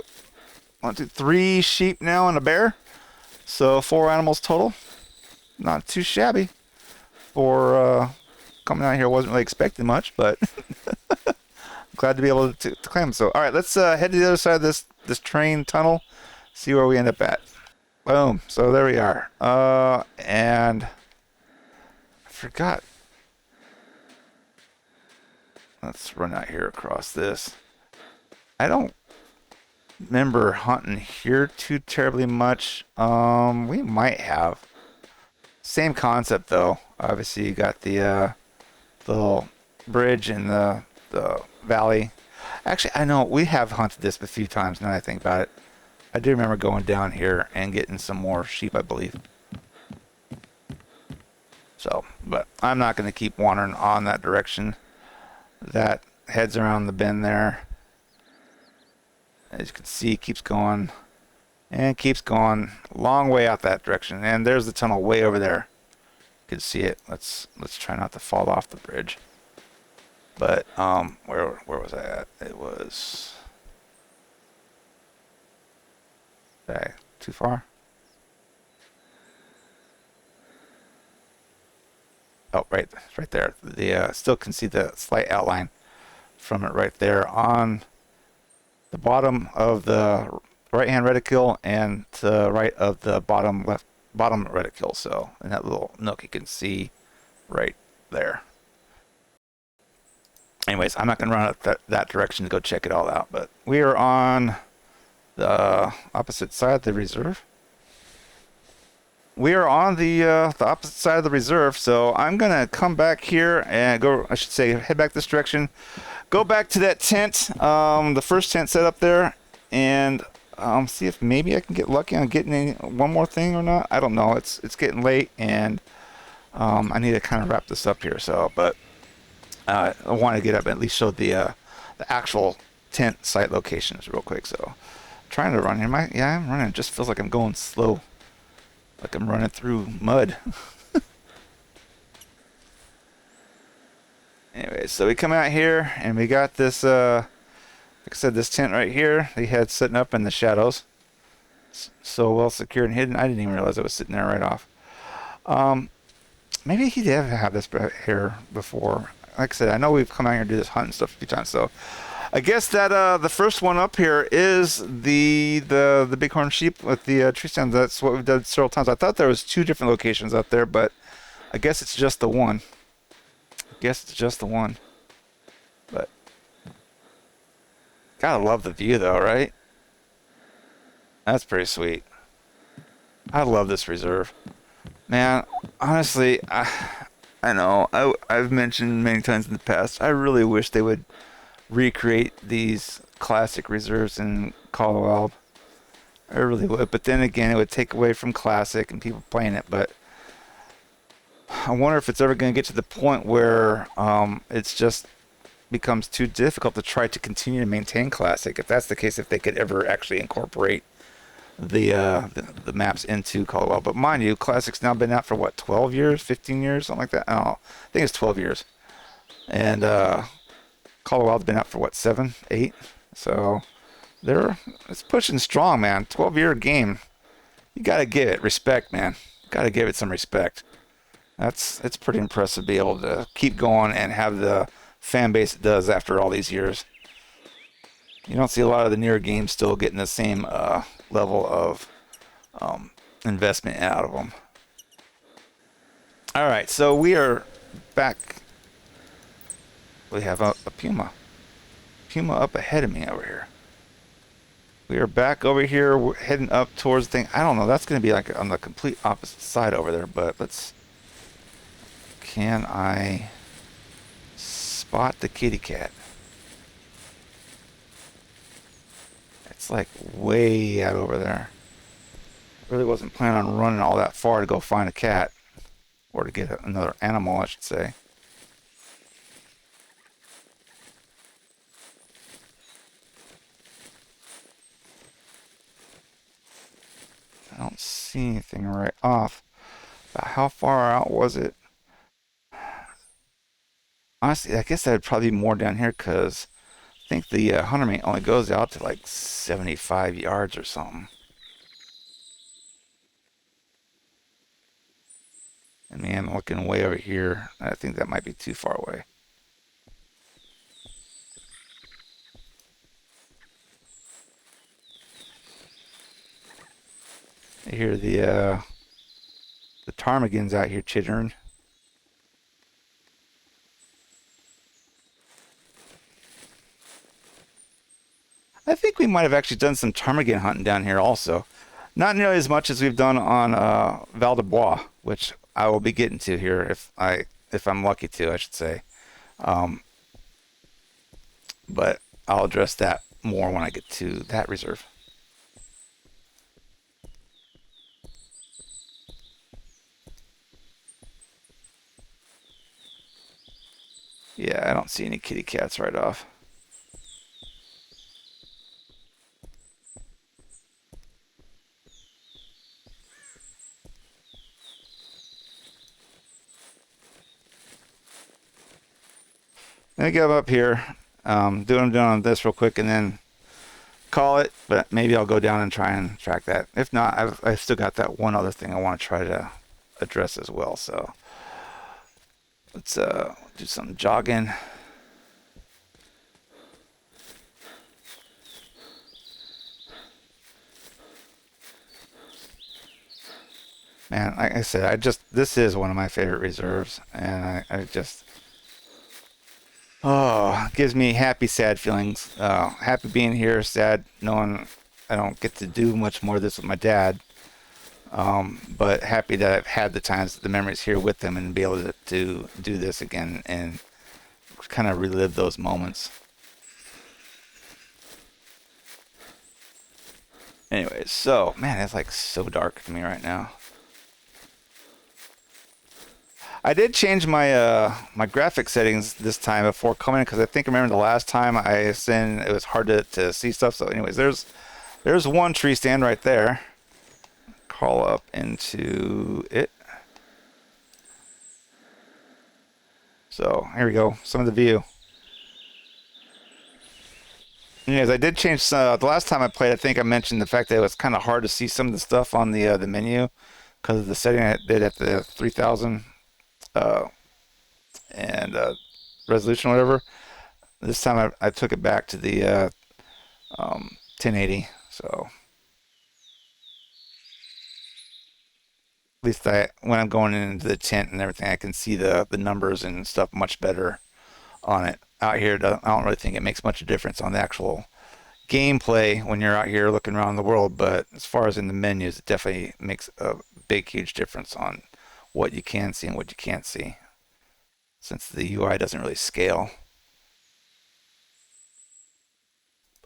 Speaker 1: 1, 2, 3 sheep now and a bear, so 4 animals total. Not too shabby. For coming out here, wasn't really expecting much, but glad to be able to claim them. So, all right, let's head to the other side of this train tunnel, see where we end up at. Boom. So there we are. And I forgot. Let's run out here across this. I don't remember hunting here too terribly much. We might have. Same concept though. Obviously you got the little bridge in the valley. Actually, I know we have hunted this a few times now that I think about it. I do remember going down here and getting some more sheep, I believe. So, but I'm not going to keep wandering on that direction. That heads around the bend there. As you can see, it keeps going and keeps going a long way out that direction. And there's the tunnel way over there. You can see it. Let's try not to fall off the bridge. But where was I at? It was too far. Oh, right there. The still can see the slight outline from it right there on the bottom of the right-hand reticule and to the right of the bottom reticule. So in that little nook, you can see right there. Anyways, I'm not going to run out that direction to go check it all out, but we are on the opposite side of the reserve. we are on the opposite side of the reserve, so I'm gonna come back here and go. I should say, head back this direction. Go back to that tent, the first tent set up there, and see if maybe I can get lucky on getting one more thing or not. I don't know. It's getting late, and I need to kind of wrap this up here. So, but I want to get up and at least show the actual tent site locations real quick. So, trying to run here. Yeah, I'm running. It just feels like I'm going slow, like I'm running through mud. Anyway, so we come out here and we got this, like I said, this tent right here. They had sitting up in the shadows, so well secured and hidden. I didn't even realize it was sitting there right off. Maybe he did have this here before. Like I said, I know we've come out here and do this hunting stuff a few times. So I guess that the first one up here is the bighorn sheep with the tree stands. That's what we've done several times. I thought there was 2 different locations up there, but I guess it's just the one. But gotta love the view though, right? That's pretty sweet. I love this reserve, man. Honestly, I know I've mentioned many times in the past, I really wish they would recreate these classic reserves in Colorado. I really would, but then again, it would take away from classic and people playing it. But I wonder if it's ever going to get to the point where it's just becomes too difficult to try to continue to maintain classic. If that's the case, if they could ever actually incorporate the maps into Colorado. But mind you, classic's now been out for what, 12 years, 15 years, something like that. I don't know. I think it's 12 years, and Colorado's been out for what, 7, 8. So it's pushing strong, man. 12-year game. You got to give it respect, man. Got to give it some respect. It's pretty impressive to be able to keep going and have the fan base it does after all these years. You don't see a lot of the newer games still getting the same level of investment out of them. All right, so we are back. We have a puma up ahead of me over here. We are back over here. We're heading up towards the thing. I don't know. That's going to be like on the complete opposite side over there, but let's... Can I spot the kitty cat? It's like way out over there. Really wasn't planning on running all that far to go find a cat, or to get another animal, I should say. I don't see anything right off. But how far out was it? Honestly, I guess that'd probably be more down here, because I think the hunter mate only goes out to like 75 yards or something. And man, I'm looking way over here. I think that might be too far away. I hear the ptarmigans out here chittering. I think we might have actually done some ptarmigan hunting down here also. Not nearly as much as we've done on Val de Bois, which I will be getting to here if I'm lucky to, I should say. But I'll address that more when I get to that reserve. Yeah, I don't see any kitty cats right off. Let me go up here, doing this real quick, and then call it. But maybe I'll go down and try and track that. If not, I've still got that one other thing I want to try to address as well. So let's do some jogging. Man, like I said, this is one of my favorite reserves, and I just, it gives me happy, sad feelings. Happy being here, sad knowing I don't get to do much more of this with my dad. But happy that I've had the memories here with them and be able to do this again and kind of relive those moments. Anyways, so man, it's like so dark to me right now. I did change my my graphic settings this time before coming because I think I remember the last time I sent it was hard to see stuff. So anyways, there's one tree stand right there. Crawl up into it. So here we go. Some of the view. Anyways, I did change the last time I played. I think I mentioned the fact that it was kind of hard to see some of the stuff on the menu because of the setting I did at the 3000 and resolution or whatever. This time I took it back to the 1080. So at least when I'm going into the tent and everything, I can see the numbers and stuff much better on it. Out here, I don't really think it makes much of a difference on the actual gameplay when you're out here looking around the world, but as far as in the menus, it definitely makes a big, huge difference on what you can see and what you can't see, since the UI doesn't really scale.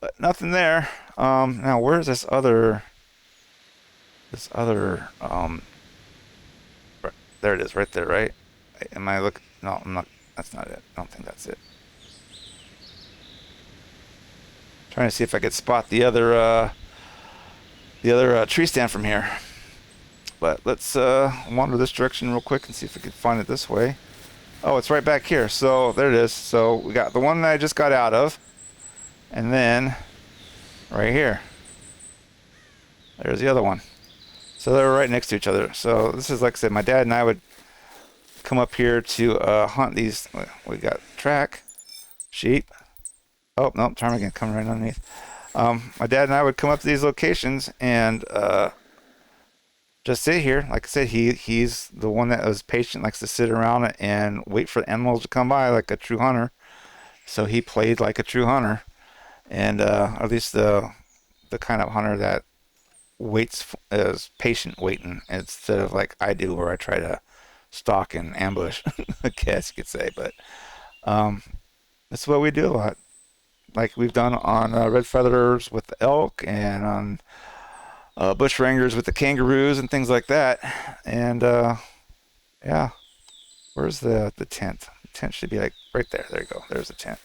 Speaker 1: But nothing there. Now where's this other there it is, right there, right? Am I looking? No, I'm not. That's not it. I don't think that's it. Trying to see if I could spot the other tree stand from here. But let's wander this direction real quick and see if we can find it this way. Oh, it's right back here. So there it is. So we got the one that I just got out of, and then right here, there's the other one. So they're right next to each other. So this is, like I said, my dad and I would come up here to hunt these. We got track, sheep. Oh, no, ptarmigan coming right underneath. My dad and I would come up to these locations and just sit here. Like I said, he's the one that was patient, likes to sit around and wait for the animals to come by like a true hunter. So he played like a true hunter, and at least the kind of hunter that waits is patient waiting instead of like I do, where I try to stalk and ambush, I guess you could say. But that's what we do a lot, like we've done on red feathers with the elk and on bush rangers with the kangaroos and things like that. And yeah, where's the tent? The tent should be like right there. There you go. There's the tent.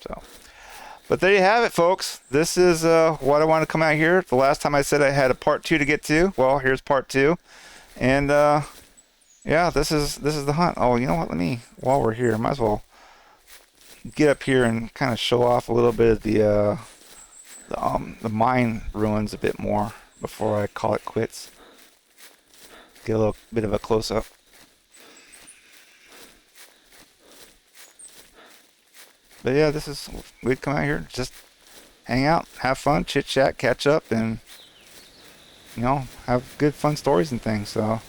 Speaker 1: So, but there you have it, folks. This is what I wanted to come out here. The last time I said I had a part 2 to get to. Well, here's part 2. And yeah, this is the hunt. Oh, you know what? While we're here, might as well get up here and kind of show off a little bit of the mine ruins a bit more before I call it quits. Get a little bit of a close-up. But yeah, we'd come out here, just hang out, have fun, chit chat, catch up, and have good fun stories and things. So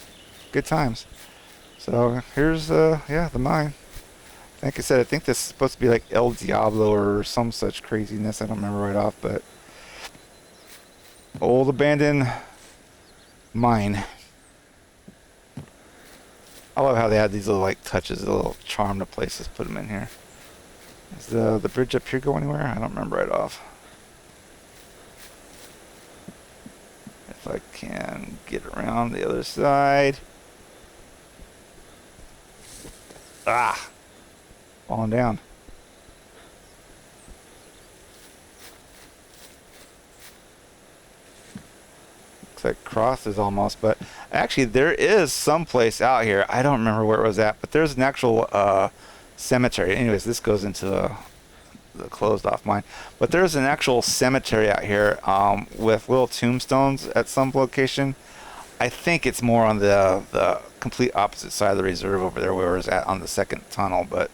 Speaker 1: good times. So here's yeah, the mine. Like I said, I think this is supposed to be like El Diablo or some such craziness. I don't remember right off, but old abandoned mine. I love how they had these little like touches, a little charm to places. Put them in here. Does the bridge up here go anywhere? I don't remember right off. If I can get around the other side. Ah! Falling down. Looks like crosses almost, but actually there is some place out here. I don't remember where it was at, but there's an actual cemetery. Anyways, this goes into the closed off mine, but there's an actual cemetery out here with little tombstones at some location. I think it's more on the complete opposite side of the reserve over there where it was at on the second tunnel. But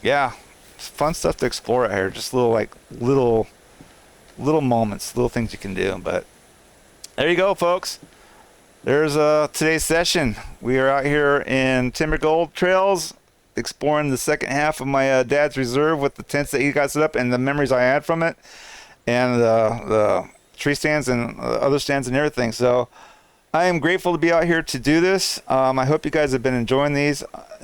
Speaker 1: yeah, fun stuff to explore out here. Just little moments, little things you can do. But there you go, folks. There's today's session. We are out here in TImbergold Trails, exploring the second half of my dad's reserve with the tents that he got set up and the memories I had from it, and the tree stands and other stands and everything. So I am grateful to be out here to do this. I hope you guys have been enjoying these.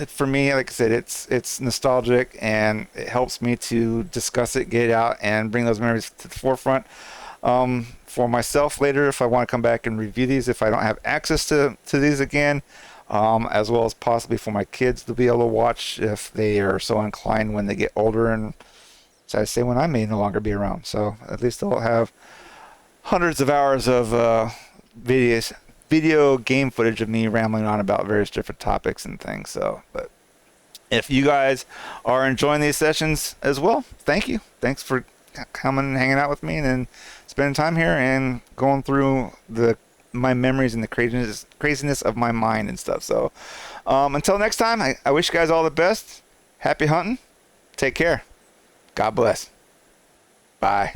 Speaker 1: For me, like I said, it's nostalgic, and it helps me to discuss it, get it out, and bring those memories to the forefront. For myself later, if I want to come back and review these, if I don't have access to these again, as well as possibly for my kids to be able to watch if they are so inclined when they get older, and so I say when I may no longer be around. So at least they'll have hundreds of hours of video game footage of me rambling on about various different topics and things. So, but if you guys are enjoying these sessions as well, thank you. Thanks for coming and hanging out with me and spending time here and going through my memories and the craziness of my mind and stuff. So, until next time, I wish you guys all the best. Happy hunting. Take care. God bless. Bye.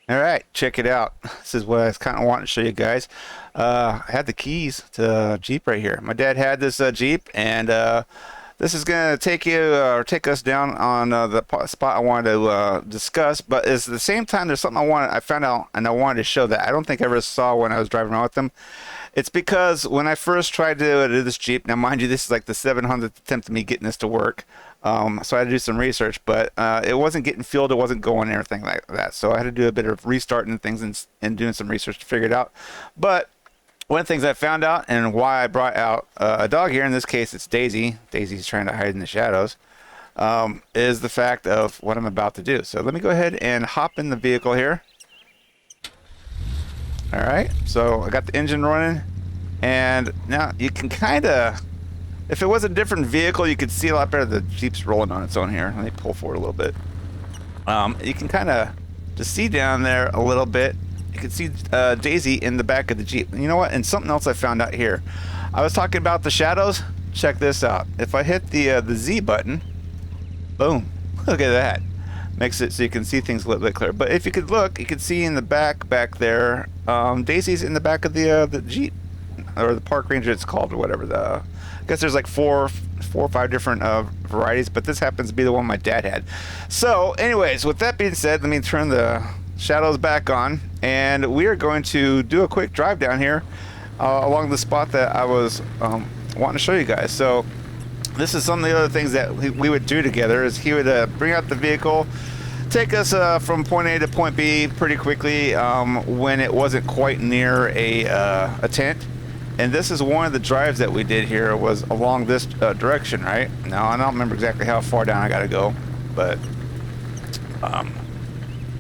Speaker 1: All right, check it out. This is what I was kind of wanting to show you guys. I had the keys to a Jeep right here. My dad had this Jeep, and this is going to take take us down on the spot I wanted to discuss. But at the same time, there's something I found out, and I wanted to show that I don't think I ever saw when I was driving around with them. It's because when I first tried to do this Jeep, now mind you, this is like the 700th attempt of me getting this to work. So I had to do some research, but it wasn't getting fueled, it wasn't going, and everything like that. So I had to do a bit of restarting things and doing some research to figure it out. But one of the things I found out, and why I brought out a dog here, in this case it's Daisy. Daisy's trying to hide in the shadows, is the fact of what I'm about to do. So let me go ahead and hop in the vehicle here. All right, so I got the engine running, and now you can kind of, if it was a different vehicle, you could see a lot better. The Jeep's rolling on its own here. Let me pull forward a little bit. You can kind of just see down there a little bit. You can see Daisy in the back of the Jeep. You know what? And something else I found out here. I was talking about the shadows. Check this out. If I hit the Z button, boom. Look at that. Makes it so you can see things a little bit clearer. But if you could look, you could see in the back there, Daisy's in the back of the Jeep, or the Park Ranger it's called, or whatever. I guess there's like four or five different varieties, but this happens to be the one my dad had. So anyways, with that being said, let me turn the shadows back on, and we are going to do a quick drive down here along the spot that I was wanting to show you guys. So this is some of the other things that we would do together. Is he would bring out the vehicle, take us from point A to point B pretty quickly when it wasn't quite near a tent. And this is one of the drives that we did here, was along this direction, right? Now, I don't remember exactly how far down I got to go, but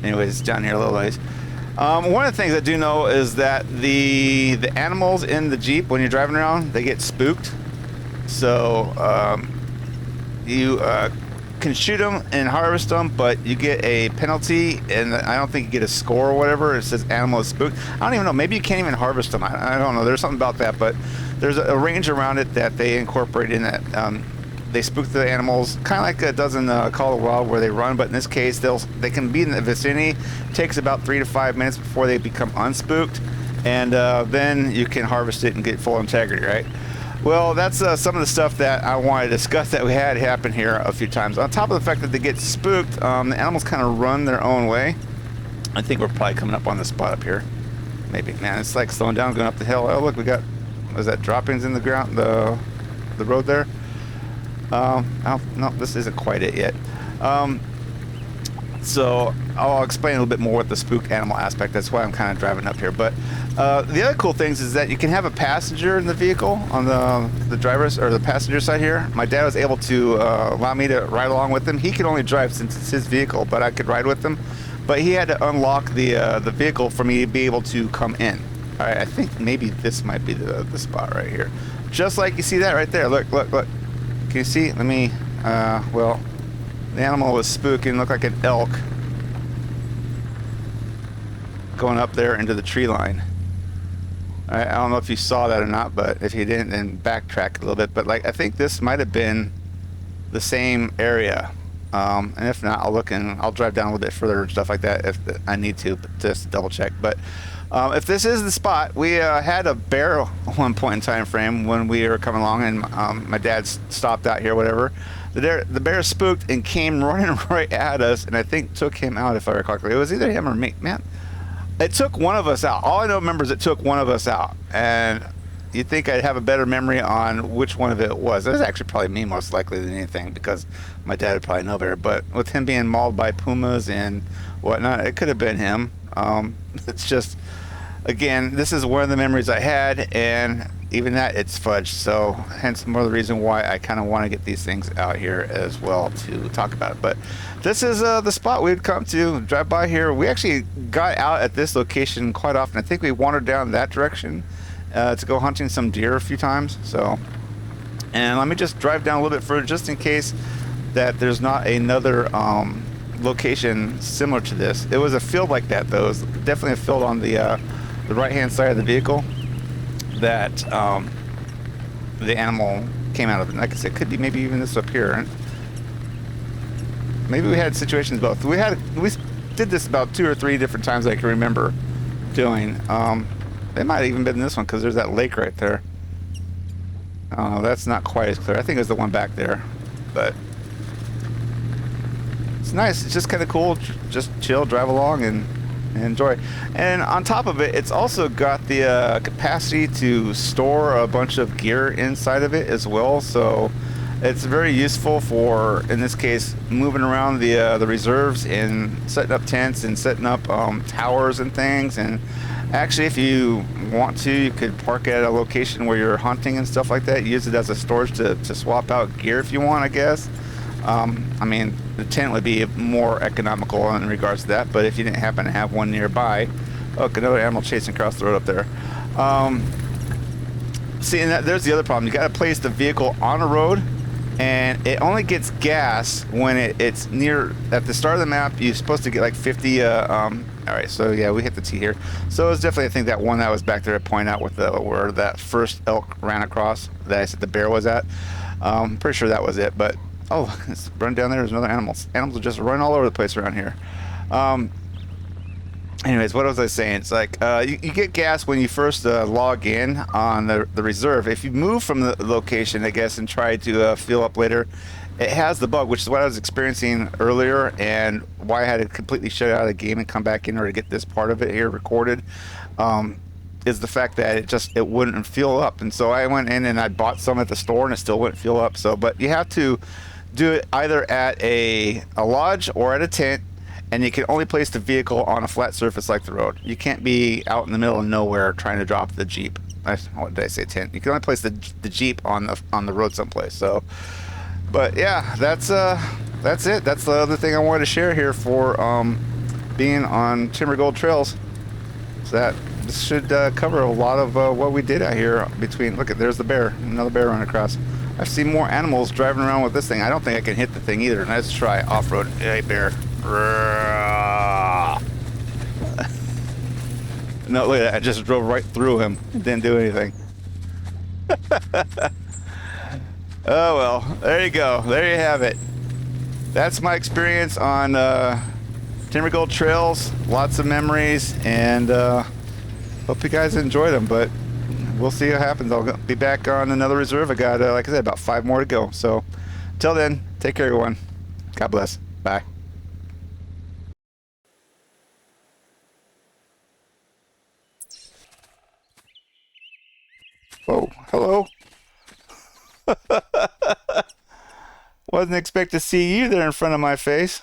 Speaker 1: anyways, it's down here a little ways. One of the things I do know is that the animals in the Jeep, when you're driving around, they get spooked. So you can shoot them and harvest them, but you get a penalty, and I don't think you get a score or whatever. It says animal is spooked. I don't even know. Maybe you can't even harvest them. I don't know. There's something about that, but there's a range around it that they incorporate in that. They spook the animals, kind of like it does in Call of the Wild, where they run, but in this case, they can be in the vicinity. It takes about 3 to 5 minutes before they become unspooked, and then you can harvest it and get full integrity, right? Well, that's some of the stuff that I wanted to discuss that we had happen here a few times. On top of the fact that they get spooked, the animals kind of run their own way. I think we're probably coming up on the spot up here. Maybe, man, it's like slowing down, going up the hill. Oh, look, we got, was that droppings in the ground, the road there? No, this isn't quite it yet. So I'll explain a little bit more with the spook animal aspect. That's why I'm kind of driving up here. But the other cool things is that you can have a passenger in the vehicle on the driver's or the passenger side here. My dad was able to allow me to ride along with him. He could only drive since it's his vehicle, but I could ride with him. But he had to unlock the vehicle for me to be able to come in. All right, I think maybe this might be the spot right here. Just like you see that right there. Look. Can you see? Let me, well, the animal was spooking, looked like an elk going up there into the tree line. I don't know if you saw that or not, but if you didn't, then backtrack a little bit. But like, I think this might have been the same area. And if not, I'll look and I'll drive down a little bit further and stuff like that if I need to, just to double check. But if this is the spot, we had a bear at one point in time frame when we were coming along, and my dad stopped out here, whatever. The bear spooked and came running right at us, and I think took him out, if I recall correctly. It was either him or me. Man, It took one of us out. All I know, remember, is it took one of us out, and you'd think I'd have a better memory on which one of it was. It was actually probably me most likely than anything, because my dad would probably know better. But with him being mauled by pumas and whatnot, it could have been him. It's just, again, this is one of the memories I had, and even that, it's fudged. So hence more the reason why I kind of want to get these things out here as well to talk about it. But this is the spot we'd come to, drive by here. We actually got out at this location quite often. I think we wandered down that direction to go hunting some deer a few times. So, and let me just drive down a little bit further just in case that there's not another location similar to this. It was a field like that though. It was definitely a field on the right hand side of the vehicle that the animal came out of. And like I said, it could be maybe even this up here. Maybe we had situations both. We did this about 2 or 3 different times I can remember doing. It might have even been this one, because there's that lake right there. That's not quite as clear. I think it was the one back there, but it's nice. It's just kind of cool. Just chill, drive along, and enjoy. And on top of it, it's also got the capacity to store a bunch of gear inside of it as well. So it's very useful for, in this case, moving around the reserves and setting up tents and setting up towers and things. And actually, if you want to, you could park at a location where you're hunting and stuff like that. Use it as a storage to swap out gear if you want, I guess. I mean, the tent would be more economical in regards to that, but if you didn't happen to have one nearby. Oh, another animal chasing across the road up there. See, and there's the other problem. You got to place the vehicle on a road, and it only gets gas when it's near, at the start of the map. You're supposed to get like 50 all right, so yeah, we hit the T here. So it was definitely, I think, that one that was back there to point out with where that first elk ran across that I said the bear was at. Pretty sure that was it, but oh, it's run down there. There's another animal. Animals are just running all over the place around here. Anyways, what was I saying? It's like you get gas when you first log in on the reserve. If you move from the location, I guess, and try to fill up later, it has the bug, which is what I was experiencing earlier, and why I had to completely shut out of the game and come back in order to get this part of it here recorded. Is the fact that it wouldn't fill up. And so I went in and I bought some at the store, and it still wouldn't fill up. So, but you have to do it either at a lodge or at a tent, and you can only place the vehicle on a flat surface like the road. You can't be out in the middle of nowhere trying to drop the Jeep. What did I say, tent? You can only place the Jeep on the road someplace. So, but yeah, that's it. That's the other thing I wanted to share here for being on TImbergold trails. So this should cover a lot of what we did out here. Look at, there's the bear, another bear running across. I've seen more animals driving around with this thing. I don't think I can hit the thing either. Let's try off-road. Hey, bear. No, look at that. I just drove right through him. Didn't do anything. Oh, well. There you go. There you have it. That's my experience on TImbergold trails. Lots of memories, and hope you guys enjoyed them, but we'll see what happens. I'll be back on another reserve. I got, like I said, about 5 more to go. So, till then, take care, everyone. God bless. Bye. Oh, hello. Wasn't expect to see you there in front of my face.